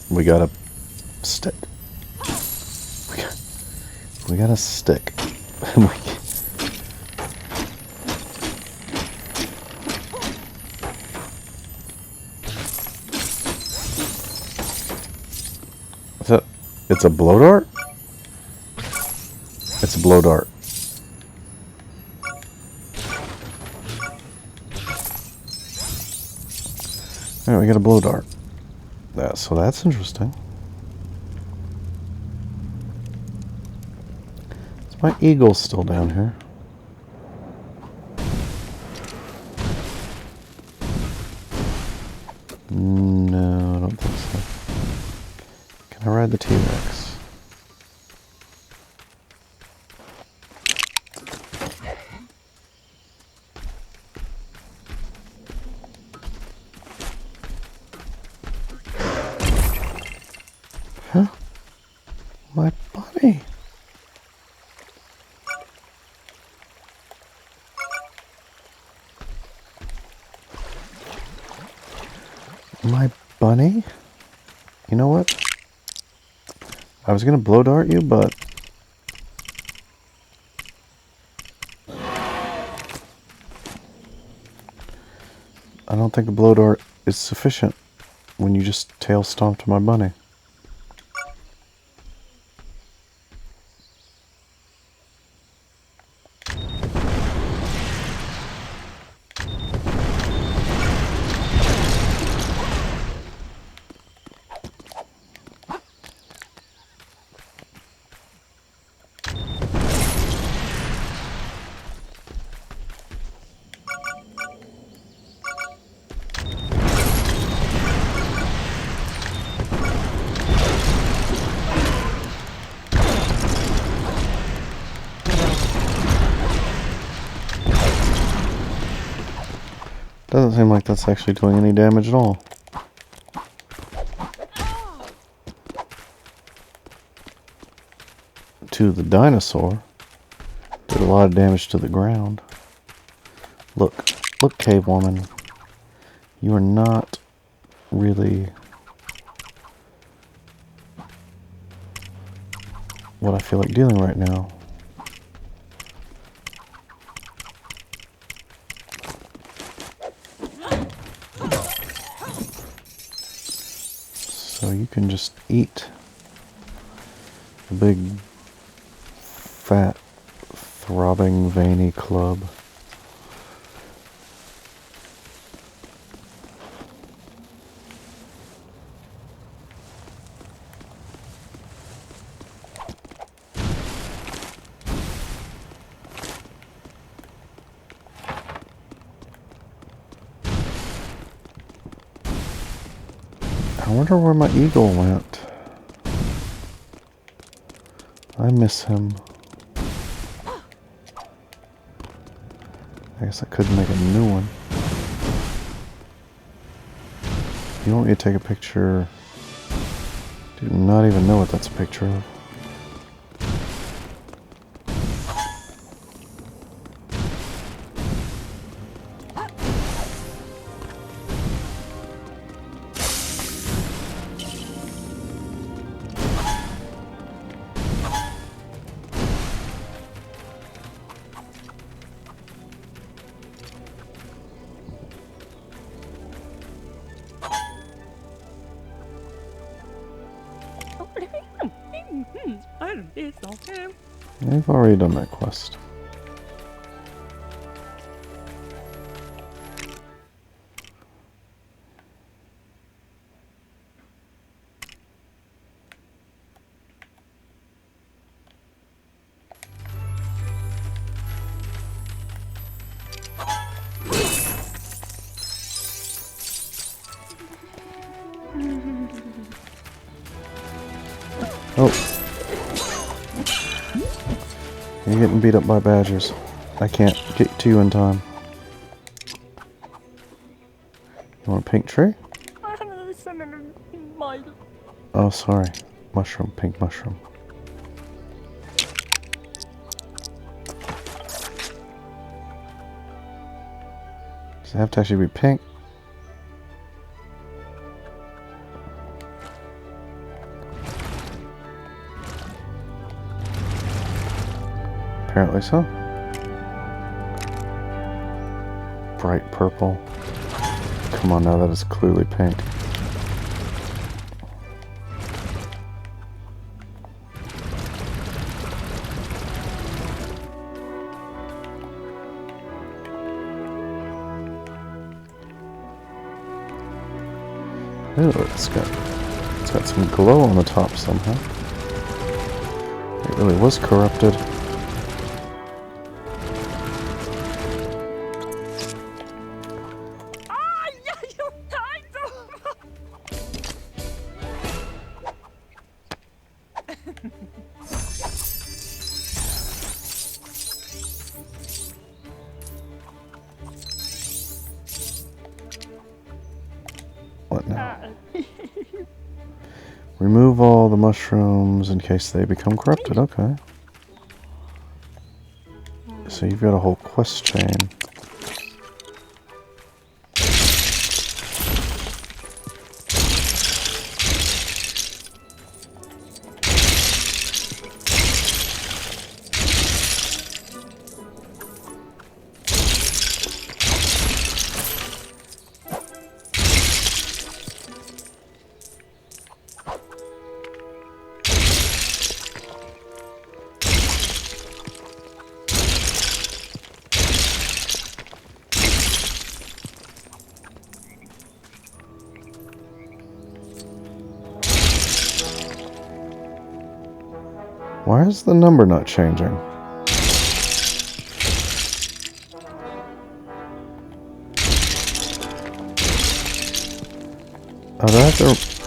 We got a stick. We got a stick. It's a blow dart? It's a blow dart. Alright, we got a blow dart. So that's interesting. Is my eagle still down here? No, I don't think so. Can I ride the T-Rex? Huh? My bunny. My bunny? You know what? I was gonna blow dart you, but I don't think a blow dart is sufficient when you just tail stomped my bunny. Doesn't seem like that's actually doing any damage at all. To the dinosaur. Did a lot of damage to the ground. Look, cave woman. You are not really what I feel like dealing right now. So you can just eat the big, fat, throbbing, veiny club. I wonder where my eagle went. I miss him. I guess I could make a new one. You want me to take a picture? Do not even know what that's a picture of. I've already done that quest. Oh. You're getting beat up by badgers. I can't get to you in time. You want a pink tree? Oh, sorry. Mushroom, pink mushroom. Does it have to actually be pink? Apparently so. Bright purple. Come on now, that is clearly pink. Ooh, it's got some glow on the top somehow. It really was corrupted. What now? Remove all the mushrooms in case they become corrupted. Okay. So you've got a whole quest chain. Why is the number not changing? Oh,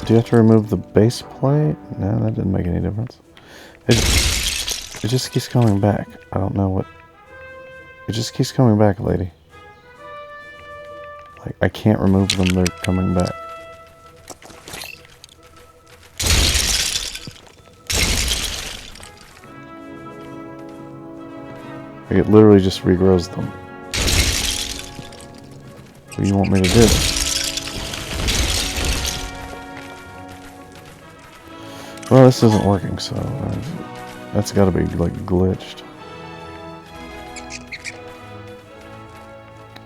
do you have to remove the base plate? No, that didn't make any difference. It just keeps coming back. I don't know what... It just keeps coming back, lady. Like, I can't remove them, they're coming back. Like, it literally just regrows them. What do you want me to do? Well, this isn't working, so that's gotta be, like, glitched.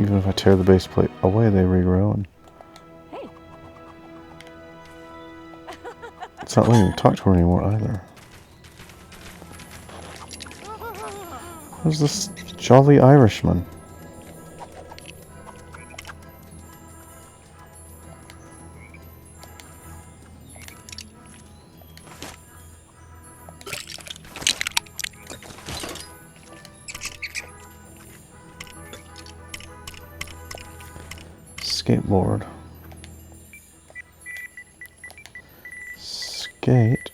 Even if I tear the base plate away, they regrow, and Hey. it's not letting me talk to her anymore either. Who's this jolly Irishman? Skateboard. Skate.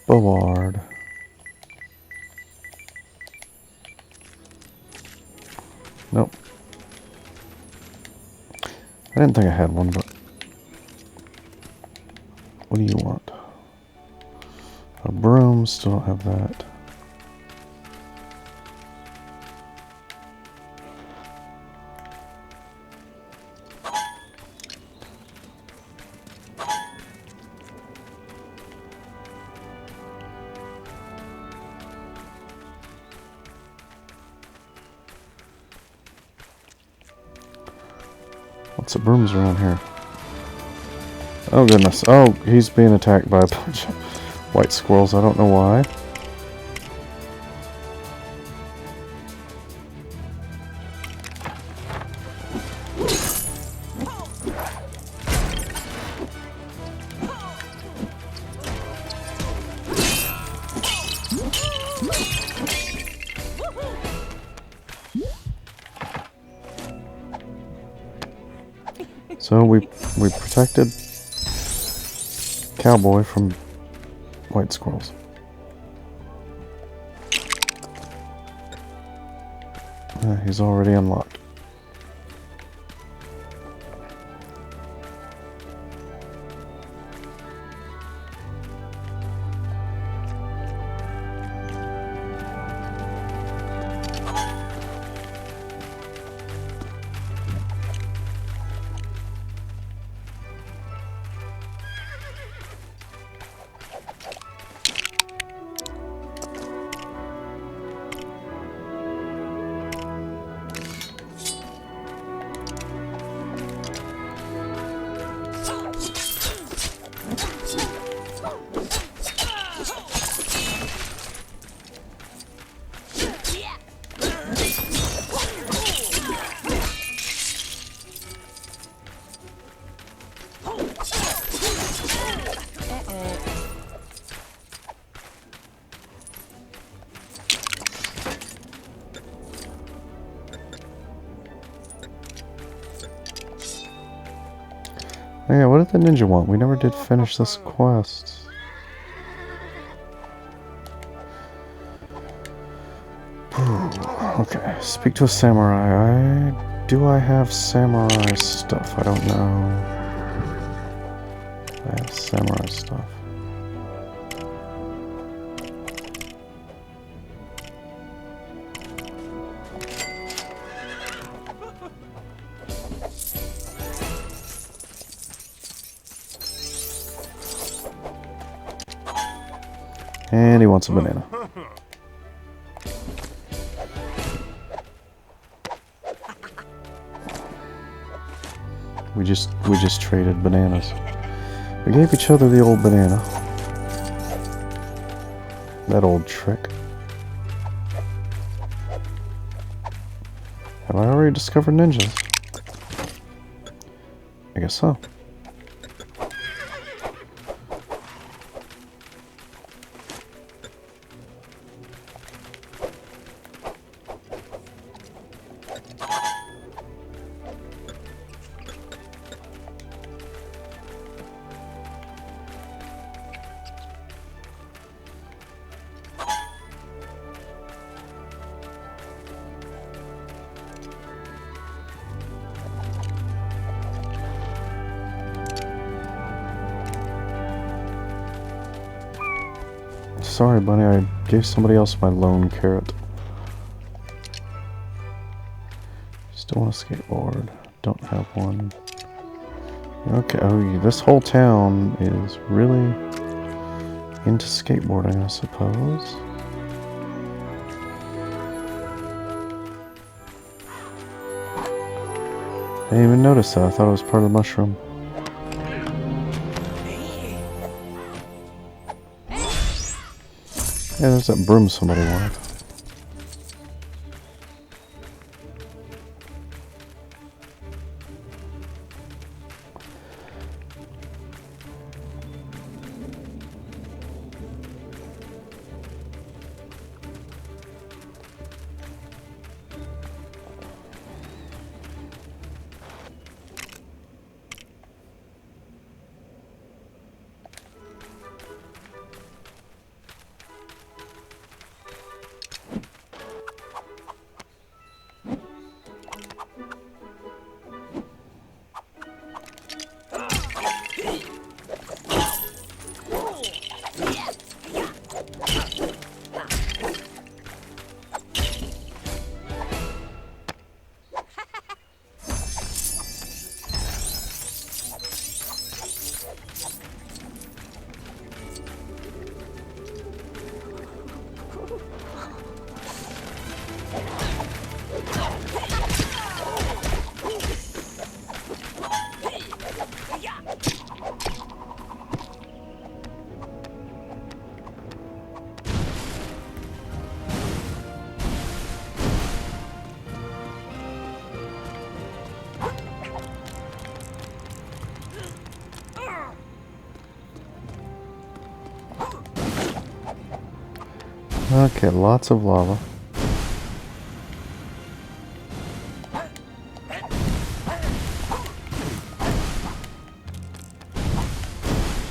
Board. Nope. I didn't think I had one, but what do you want? A broom, still don't have that. Lots of brooms around here. Oh goodness. Oh, he's being attacked by a bunch of white squirrels. I don't know why. So we protected Cowboy from white squirrels. He's already unlocked. Oh yeah, what did the ninja want? We never did finish this quest. Okay, speak to a samurai. Do I have samurai stuff? I don't know. I have samurai stuff. And he wants a banana. We just traded bananas. We gave each other the old banana. That old trick. Have I already discovered ninjas? I guess so. sorry, Bunny. I gave somebody else my lone carrot. Still want a skateboard. Don't have one. Okay, oh, this whole town is really into skateboarding, I suppose. I didn't even notice that. I thought it was part of the mushroom. Yeah, there's that broom somebody wanted. Okay, lots of lava.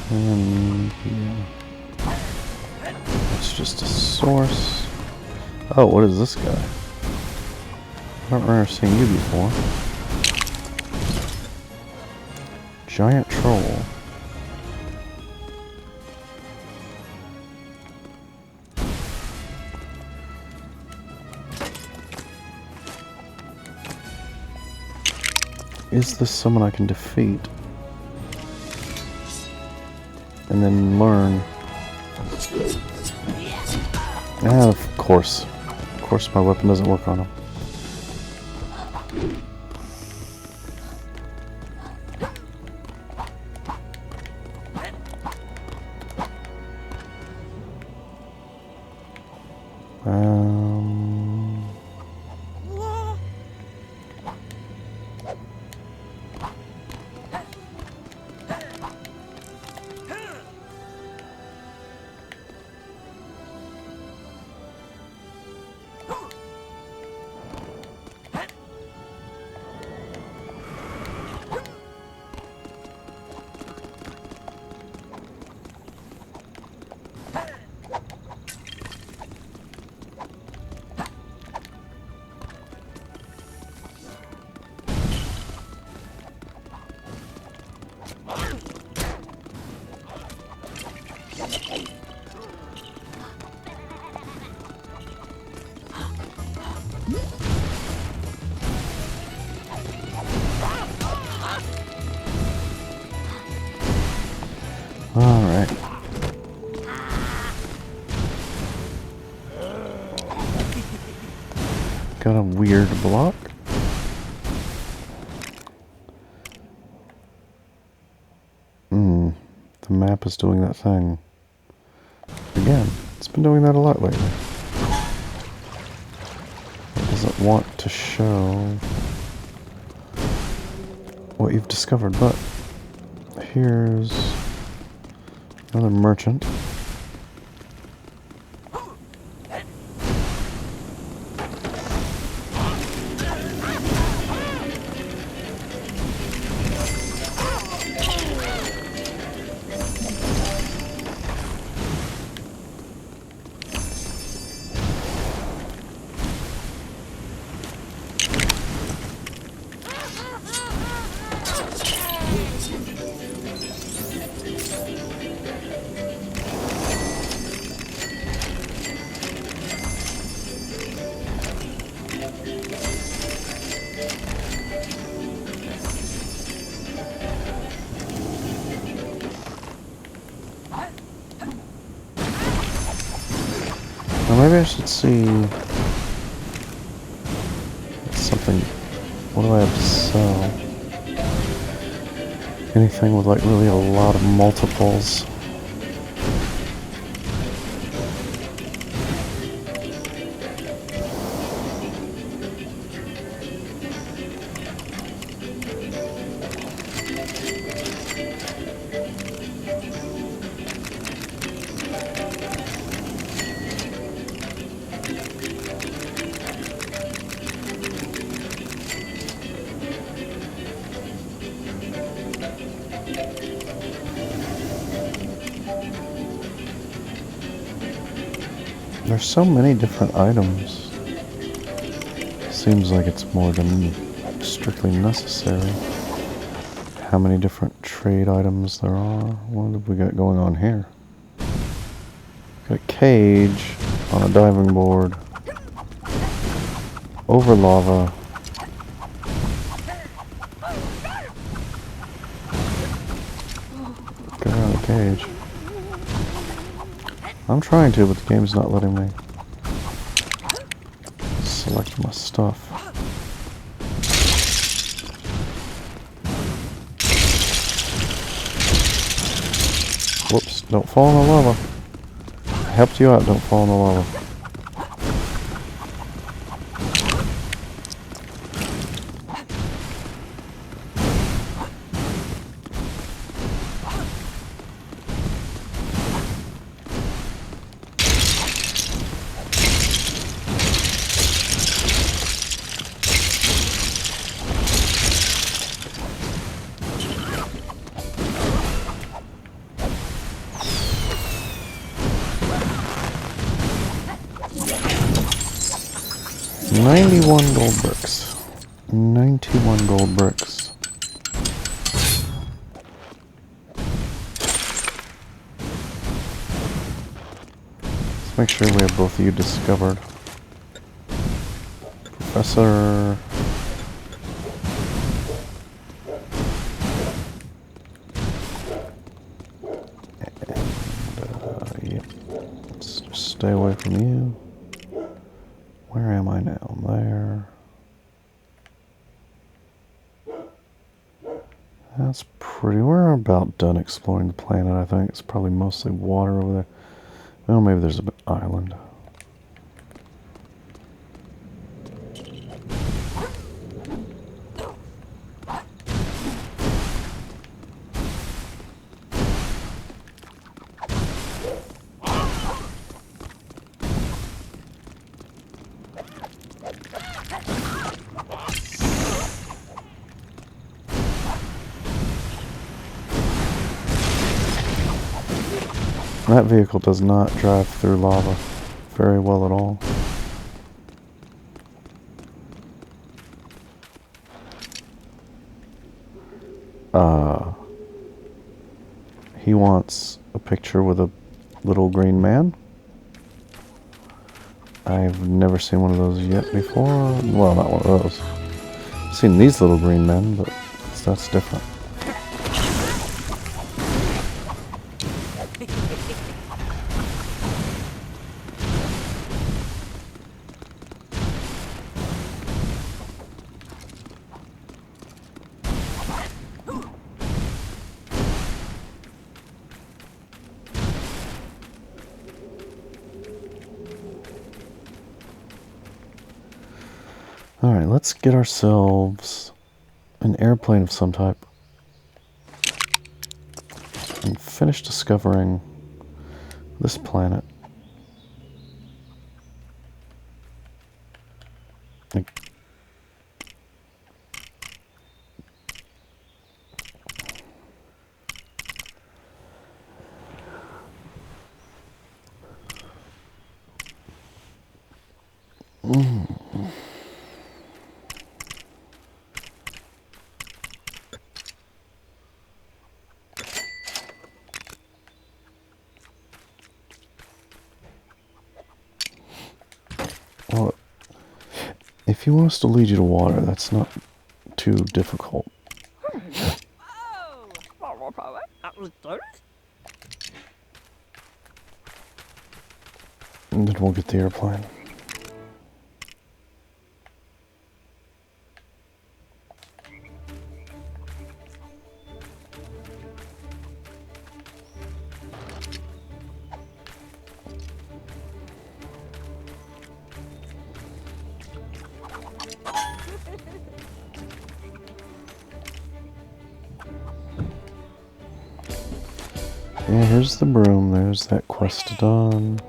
And yeah, it's just a source. Oh, what is this guy? I don't remember seeing you before. Giant troll. Is this someone I can defeat? And then learn. Ah, of course. Of course my weapon doesn't work on him. Alright. Got a weird block. The map is doing that thing. Again, it's been doing that a lot lately. It doesn't want to show what you've discovered, but here's another merchant. maybe I should see something. What do I have to sell? Anything with like really a lot of multiples. There's so many different items. Seems like it's more than strictly necessary. How many different trade items there are. What have we got going on here? Got a cage on a diving board. Over lava. Get out of the cage. I'm trying to, but the game's not letting me select my stuff. Whoops, don't fall in the lava. I helped you out, don't fall in the lava. $91 gold bricks. 91 gold bricks. Let's make sure we have both of you discovered. Professor. And, yep. Let's just stay away from you. Where am I now? There. That's pretty. We're about done exploring the planet, I think. It's probably mostly water over there. Well, maybe there's an island. That vehicle does not drive through lava very well at all. He wants a picture with a little green man. I've never seen one of those yet before. Well, not one of those. I've seen these little green men, but that's different. Alright, let's get ourselves an airplane of some type and finish discovering this planet. Well, if you want us to lead you to water, that's not too difficult. Oh, that was good. And then we'll get the airplane. Yeah, here's the broom. There's that quest done.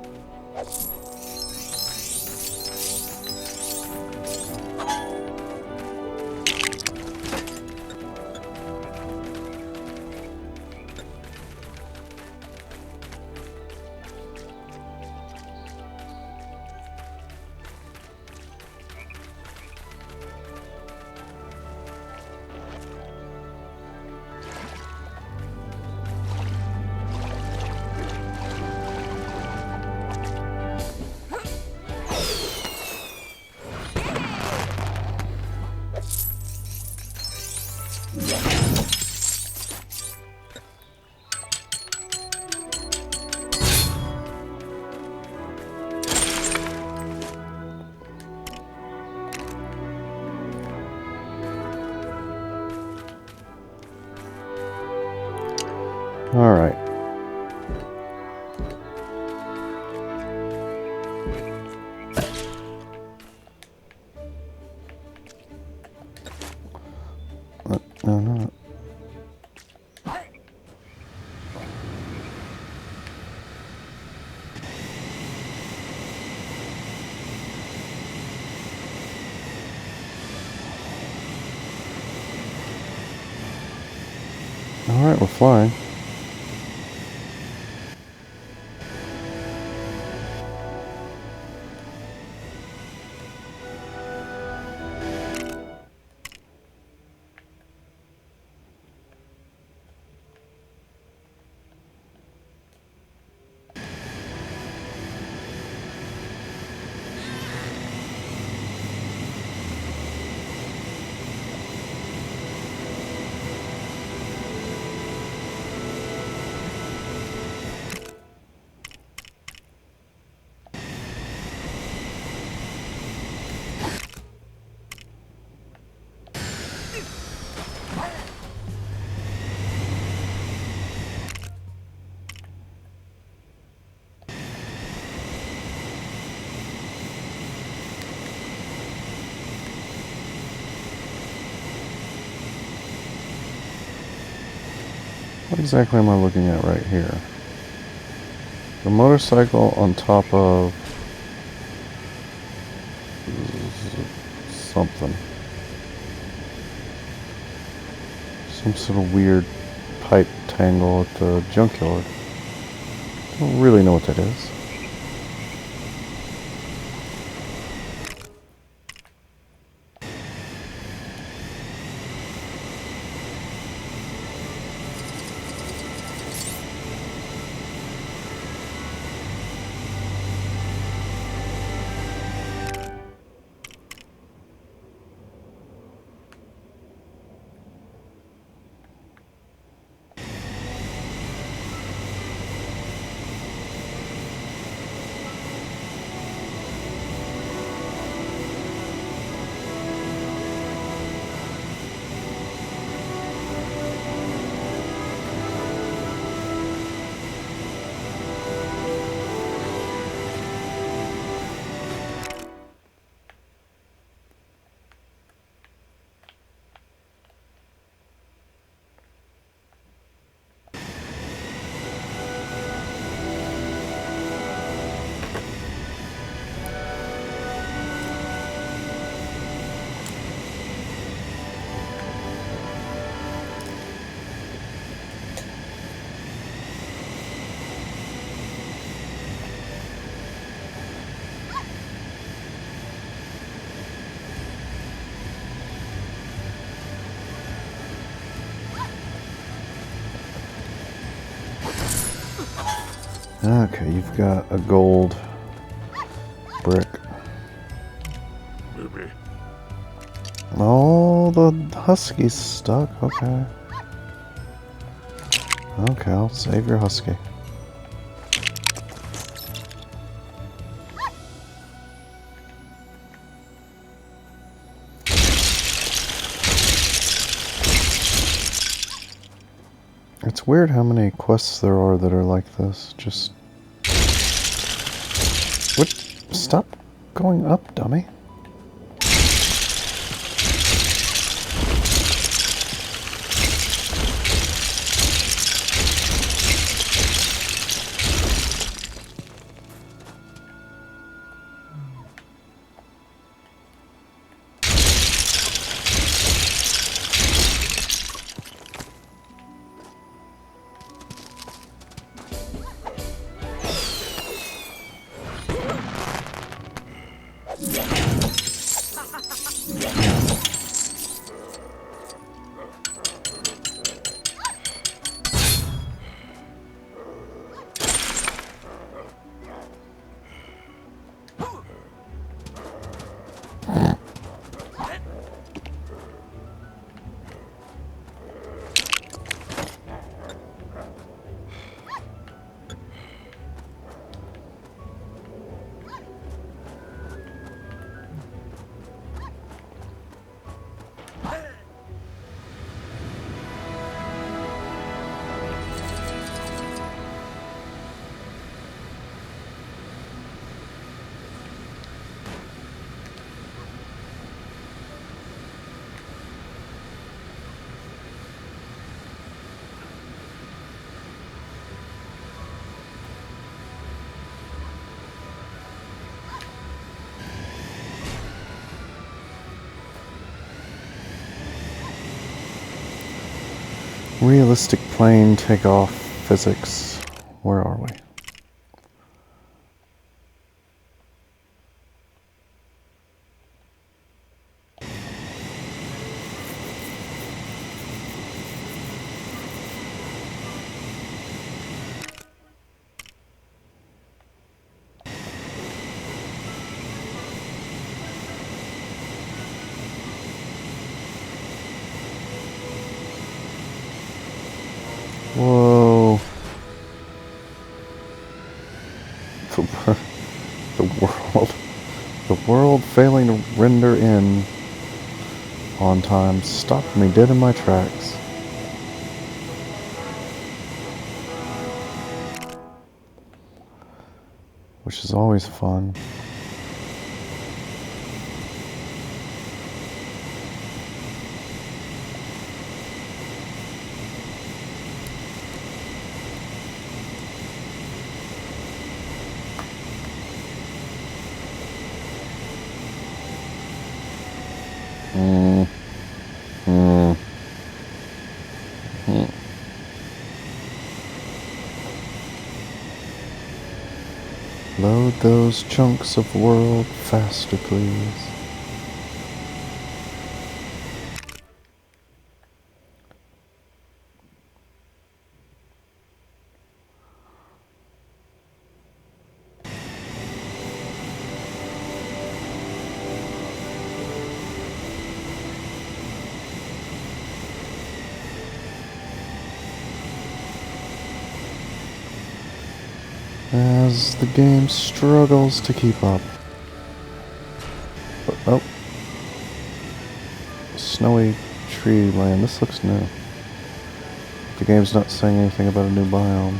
All right. No. All right, we're flying. What exactly am I looking at right here? The motorcycle on top of something. Some sort of weird pipe tangle at the junkyard. I don't really know what that is. Okay, you've got a gold brick. Oh, the husky's stuck. Okay. Okay, I'll save your husky. It's weird how many quests there are that are like this. Just... What? Stop going up, dummy. Realistic plane takeoff physics. Where are we? Whoa. The world failing to render in on time stopped me dead in my tracks. Which is always fun. Load those chunks of world faster, please. As the game struggles to keep up. Oh. Snowy tree land. This looks new. The game's not saying anything about a new biome.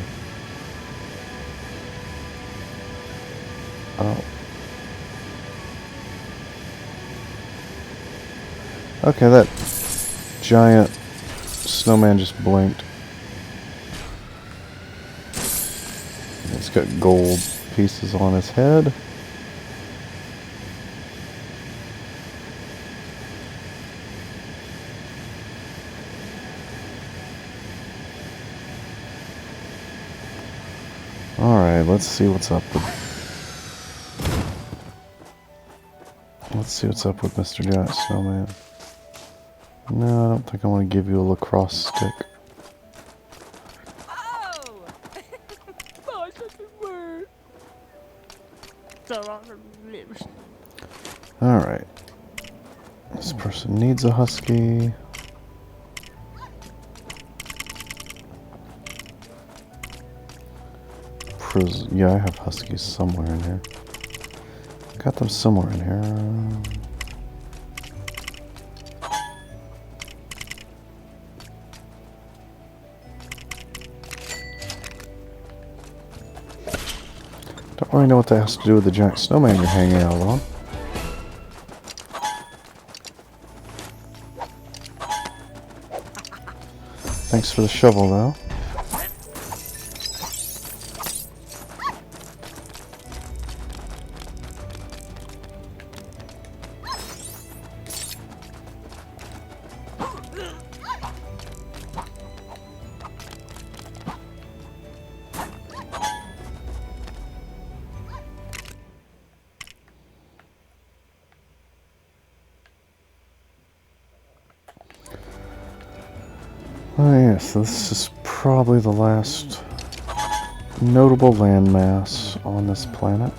Oh. Okay, that giant snowman just blinked. It's got gold pieces on his head. Alright, let's see what's up with... Let's see what's up with Mr. Giant Snowman. No, I don't think I want to give you a lacrosse stick. Alright. This person needs a husky. Yeah, I have huskies somewhere in here. Got them somewhere in here. Don't really know what that has to do with the giant snowman you're hanging out on. Thanks for the shovel, though. Oh yes, this is probably the last notable landmass on this planet.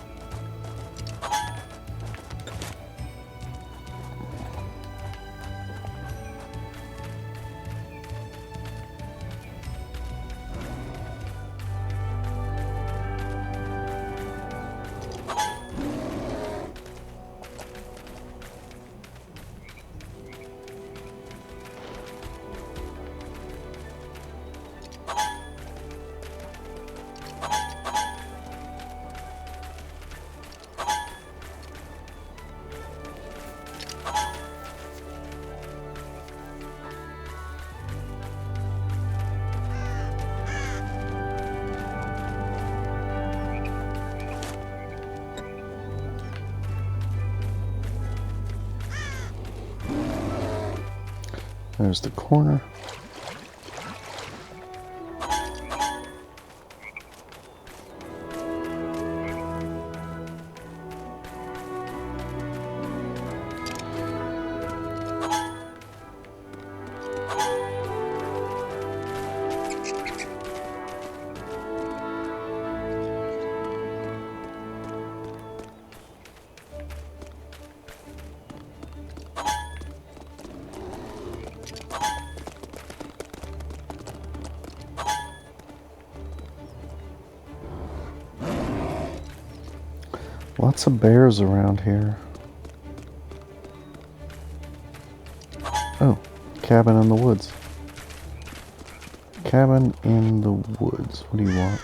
There's the corner. Lots of bears around here. Oh, cabin in the woods. Cabin in the woods. What do you want?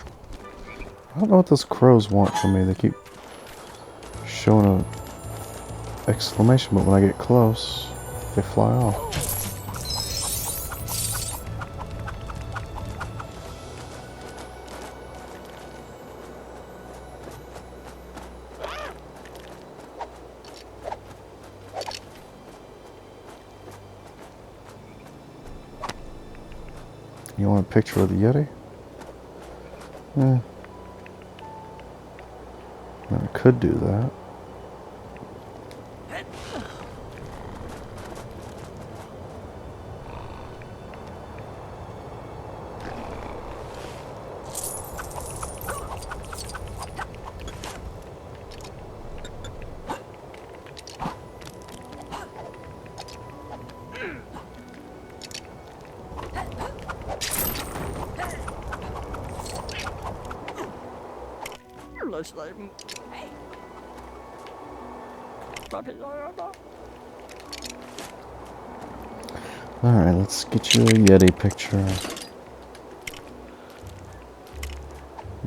I don't know what those crows want from me. They keep showing an exclamation, but when I get close, they fly off. You want a picture of the Yeti? I could do that. Alright, let's get you a Yeti picture.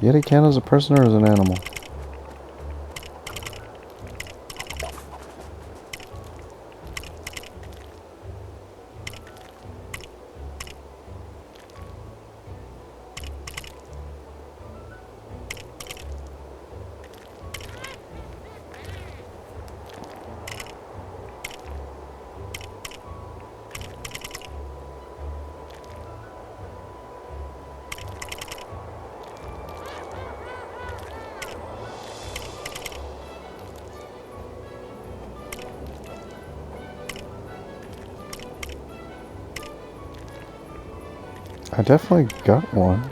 Yeti count as a person or as an animal? I definitely got one.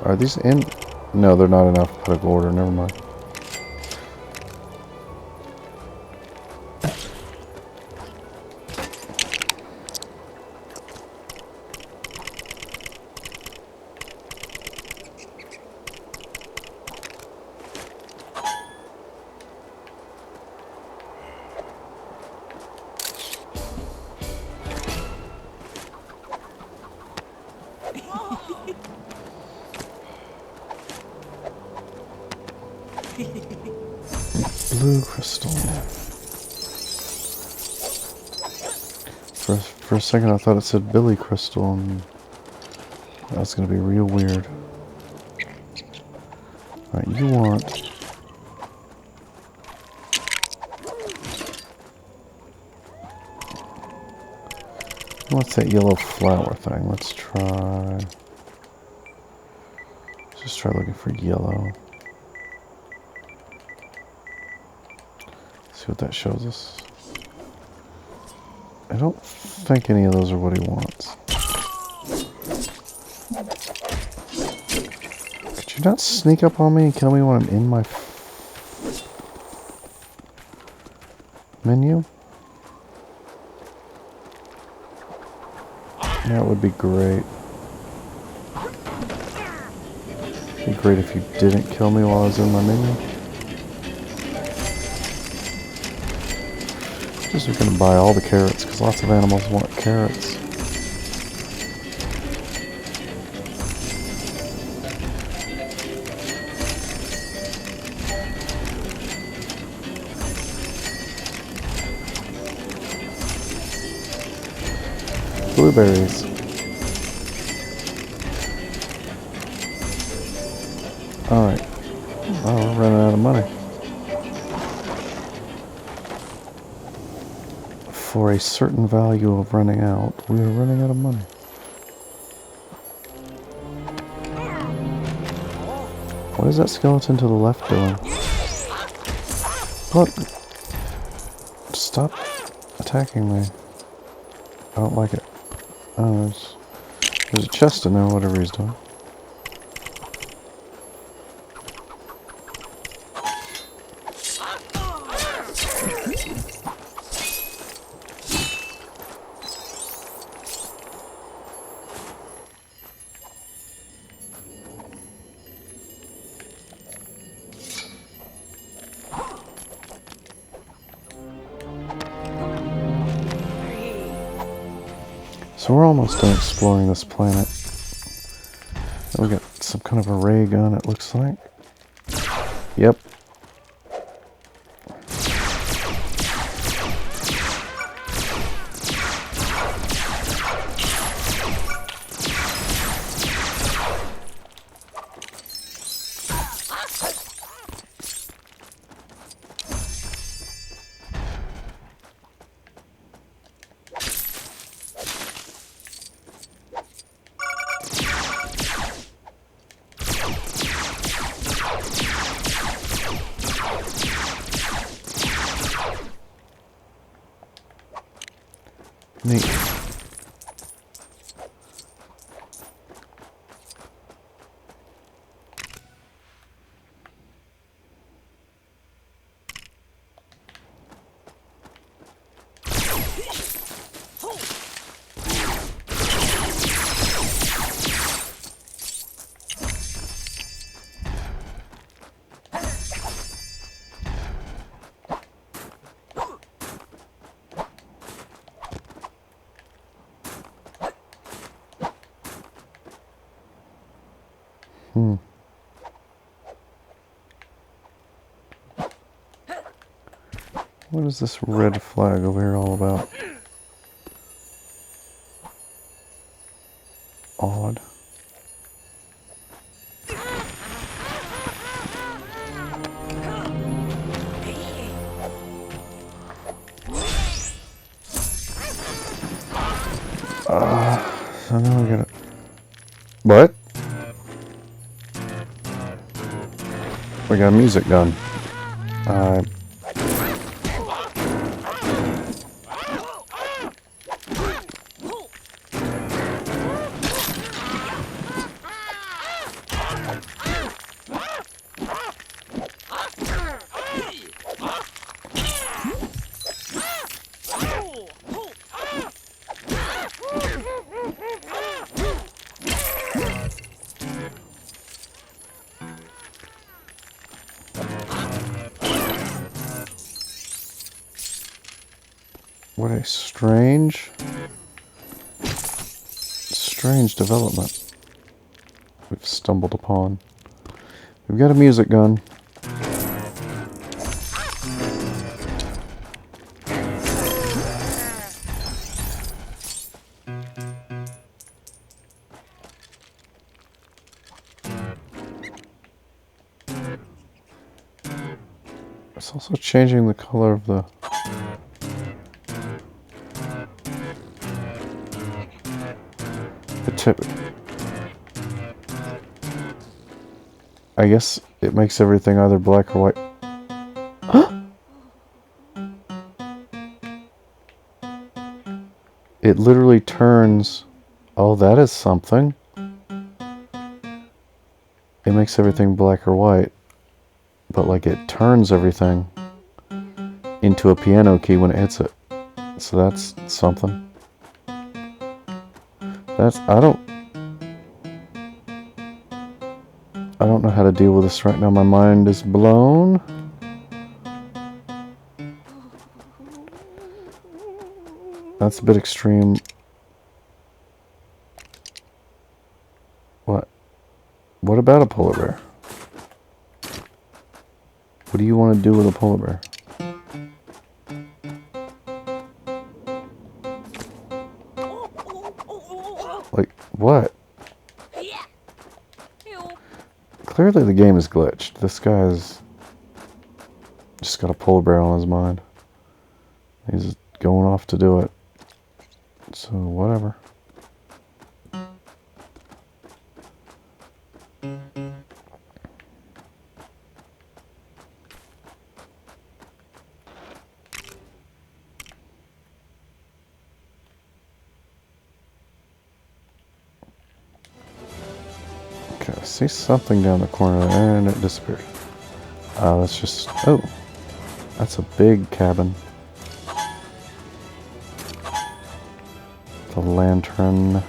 Are these in? No, they're not enough to put a order. Never mind. Blue crystal. For a second I thought it said Billy Crystal, and that's gonna be real weird. Alright, you want... What's that yellow flower thing? Let's try... Let's just try looking for yellow. See what that shows us. I don't think any of those are what he wants. Could you not sneak up on me and kill me when I'm in my menu? That would be great. It'd be great if you didn't kill me while I was in my menu. Just we're gonna buy all the carrots, because lots of animals want carrots. Blueberries. Alright. Oh, we're running out of money. For a certain value of running out, we are running out of money. What is that skeleton to the left doing? What? Stop attacking me. I don't like it. Oh, there's a chest in there, whatever he's doing. So we're almost done exploring this planet. We got some kind of a ray gun, it looks like. Yep. Neat. What is this red flag over here all about? Odd. So now we gotta... What? We got a music gun. What a strange development we've stumbled upon. We've got a music gun. It's also changing the color of the... tip. I guess it makes everything either black or white. It literally turns... Oh, that is something. It makes everything black or white. But like it turns everything into a piano key when it hits it. So that's something. I don't know how to deal with this right now. My mind is blown. That's a bit extreme. What? What about a polar bear? What do you want to do with a polar bear? Like, what? Clearly the game is glitched. This guy's just got a polar bear on his mind. He's going off to do it. So, whatever. Okay, I see something down the corner there, and it disappeared. That's just... Oh! That's a big cabin. The lantern.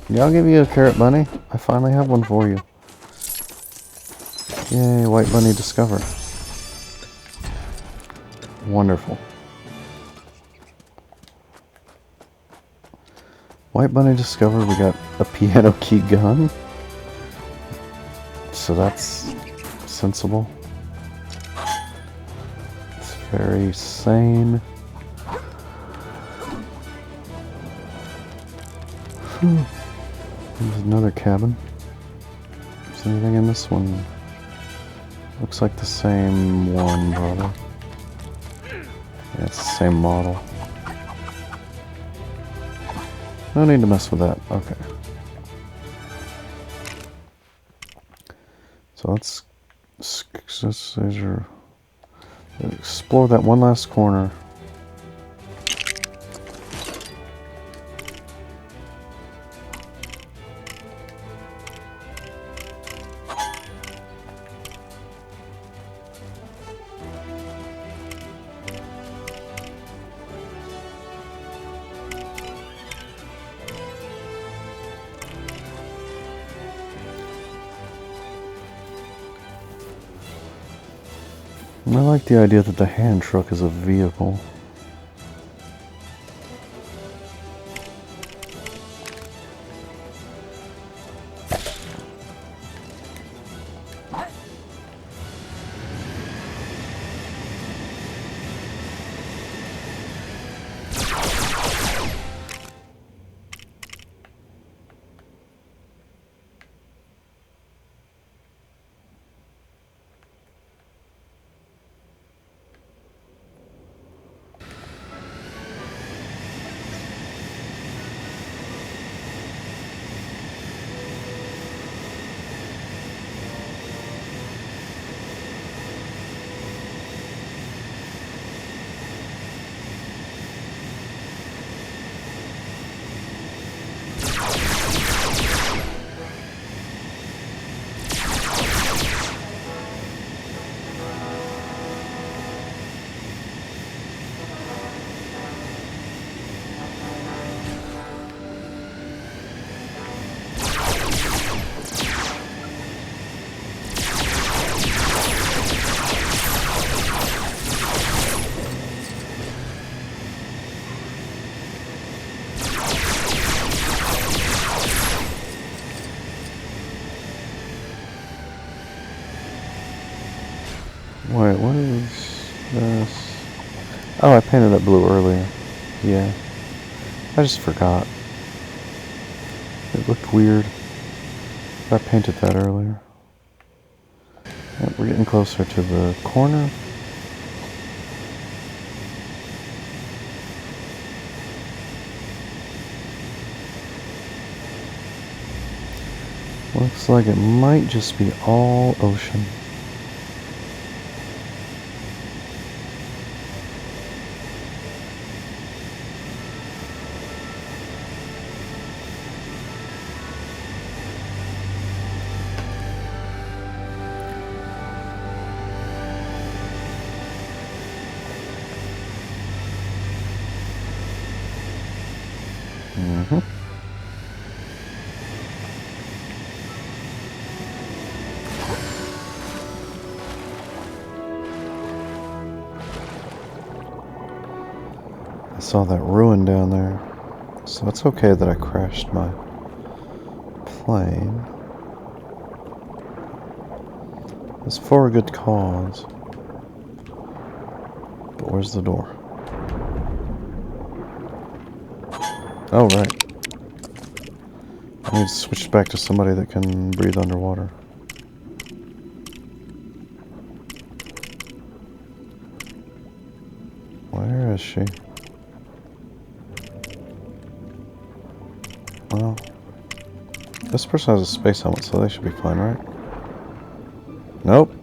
Yeah, I'll give you a carrot bunny. I finally have one for you. Yay, white bunny discovered. Wonderful. White bunny discovered. We got a piano key gun. So that's sensible. It's very sane. There's another cabin. Is there anything in this one? Looks like the same one, probably. Yeah, it's the same model. No need to mess with that. Okay. So let's explore that one last corner. I like the idea that the hand truck is a vehicle. Wait, what is this? Oh, I painted that blue earlier. Yeah. I just forgot. It looked weird. I painted that earlier. Yep, we're getting closer to the corner. Looks like it might just be all ocean. I saw that ruin down there, so it's okay that I crashed my plane. It's for a good cause. But where's the door? Oh, right. I need to switch back to somebody that can breathe underwater. Where is she? Well, this person has a space helmet, so they should be fine, right? Nope.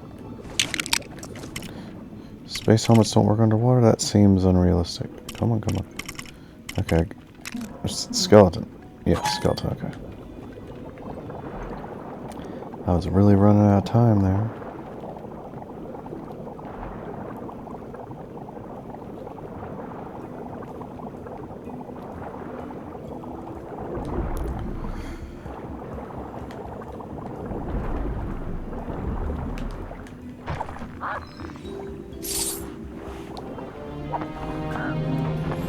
Space helmets don't work underwater? That seems unrealistic. Come on, come on. Okay. Skeleton. Yeah, skeleton, okay. I was really running out of time there.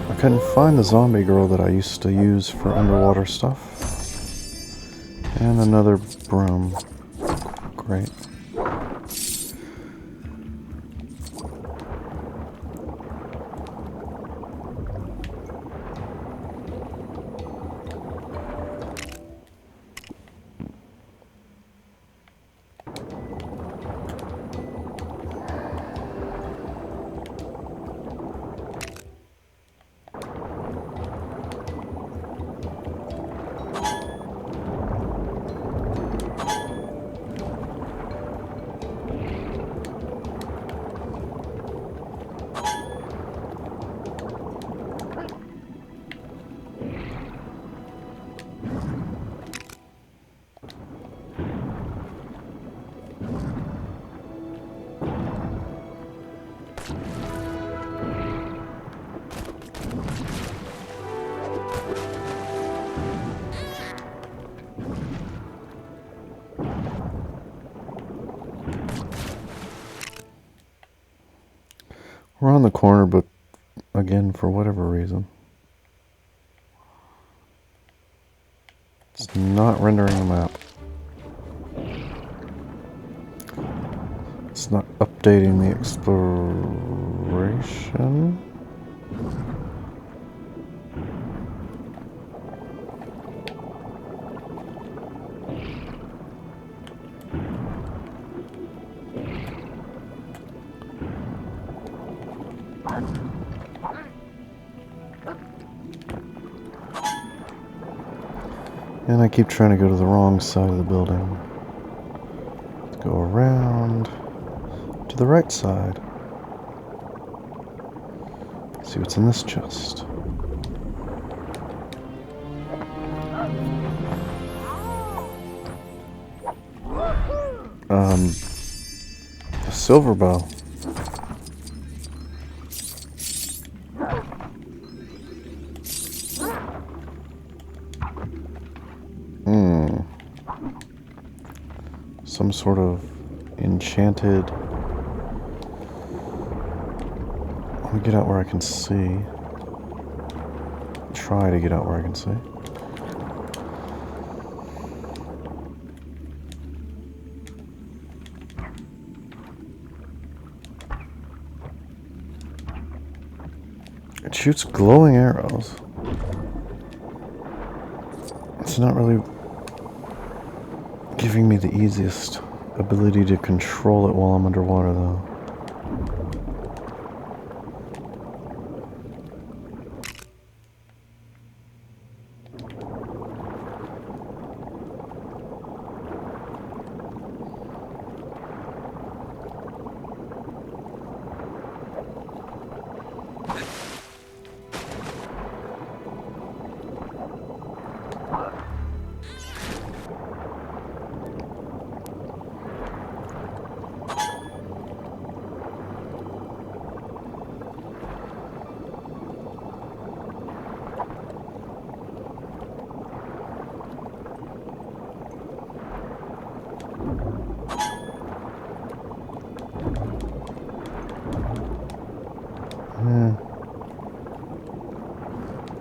I couldn't find the zombie girl that I used to use for underwater stuff. And another broom. Great. We're on the corner, but again, for whatever reason, it's not rendering the map. It's not updating the exploration. And I keep trying to go to the wrong side of the building. Let's go around to the right side. See what's in this chest. A silver bow. Some sort of enchanted. Let me get out where I can see. Try to get out where I can see. It shoots glowing arrows. It's not really giving me the easiest ability to control it while I'm underwater, though.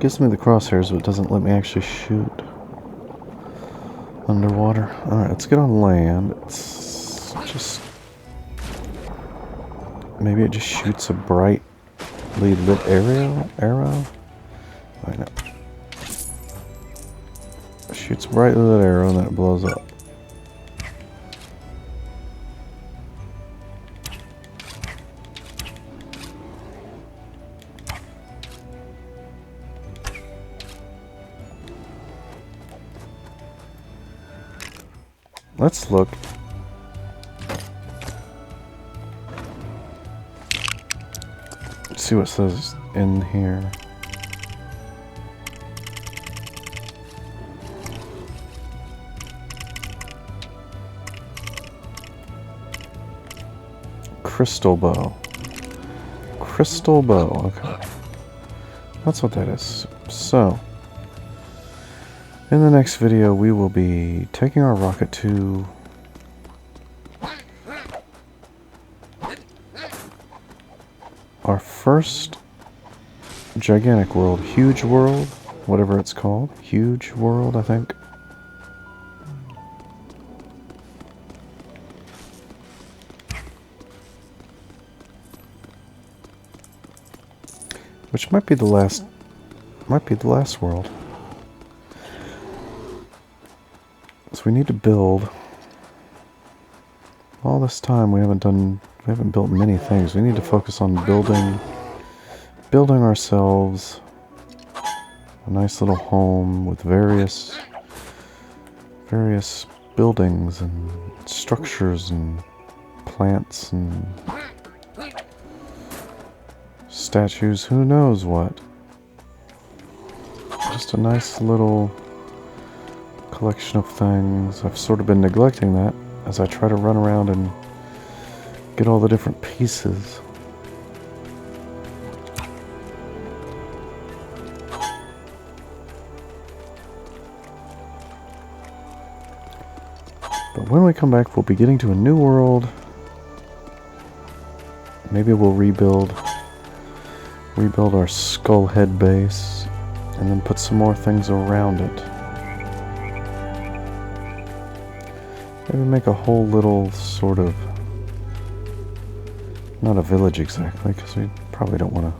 Gives me the crosshairs, but doesn't let me actually shoot underwater. Alright, let's get on land. It's just... maybe it just shoots a brightly lit arrow? I know. It shoots a brightly lit arrow and then it blows up. Let's look. Let's see what it says in here. Crystal bow. Crystal bow, okay. That's what that is. So, in the next video, we will be taking our rocket to our first gigantic world, huge world, whatever it's called. Huge world, I think. Which might be the last world. So we need to build. All this time we haven't built many things. We need to focus on building ourselves a nice little home with various buildings and structures and plants and statues, who knows what. Just a nice little collection of things. I've sort of been neglecting that as I try to run around and get all the different pieces. But when we come back, we'll be getting to a new world. Maybe we'll rebuild our skull head base and then put some more things around it. Maybe make a whole little sort of, not a village exactly, because we probably don't want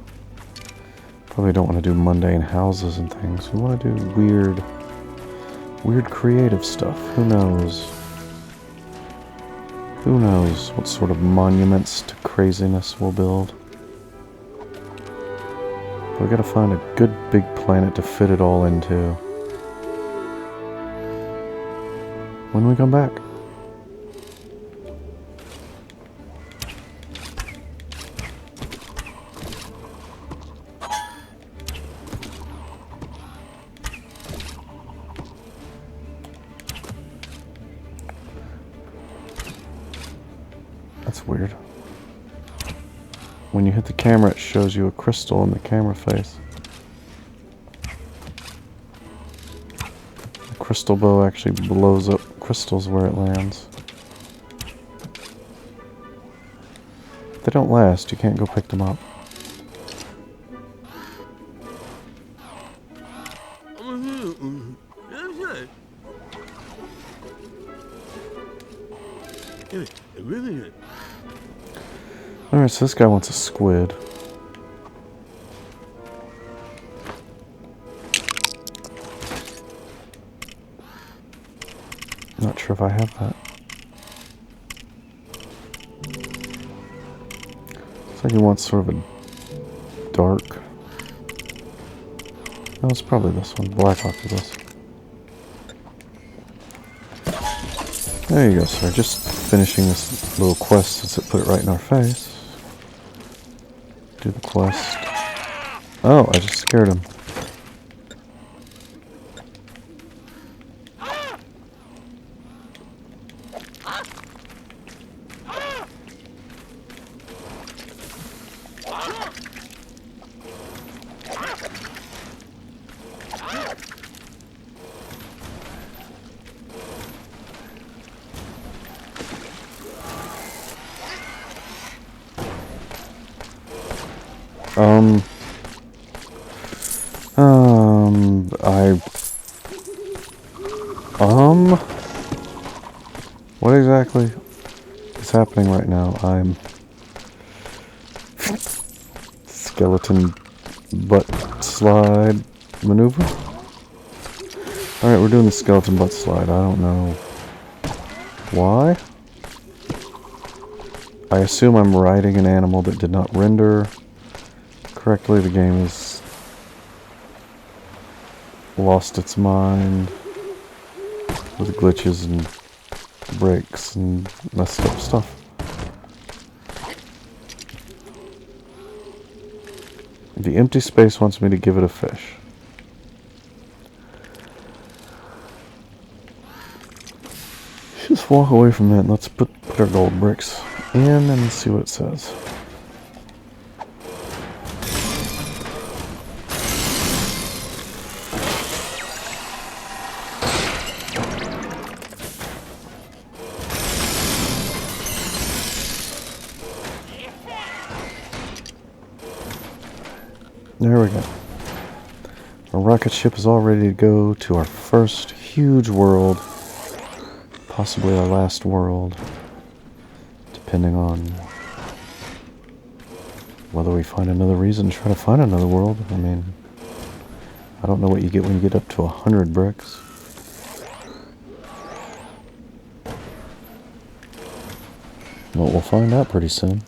to do mundane houses and things. We want to do weird creative stuff. Who knows? Who knows what sort of monuments to craziness we'll build. We gotta find a good big planet to fit it all into when we come back. That's weird. When you hit the camera, it shows you a crystal in the camera face. The crystal bow actually blows up crystals where it lands. If they don't last, you can't go pick them up. Alright, so this guy wants a squid. sure if I have that. Looks like he wants sort of a dark. No, it's probably this one. Black octopus. There you go, sir. Just finishing this little quest since it put it right in our face. Do the quest. Oh, I just scared him. What exactly is happening right now? I'm skeleton butt slide maneuver. Alright, we're doing the skeleton butt slide. I don't know why. I assume I'm riding an animal that did not render correctly. The game has lost its mind with glitches and breaks and messed up stuff. The empty space wants me to give it a fish. Just walk away from that and let's put our gold bricks in and see what it says. There we go. Our rocket ship is all ready to go to our first huge world. Possibly our last world. Depending on whether we find another reason to try to find another world. I mean, I don't know what you get when you get up to 100 bricks. But we'll find out pretty soon.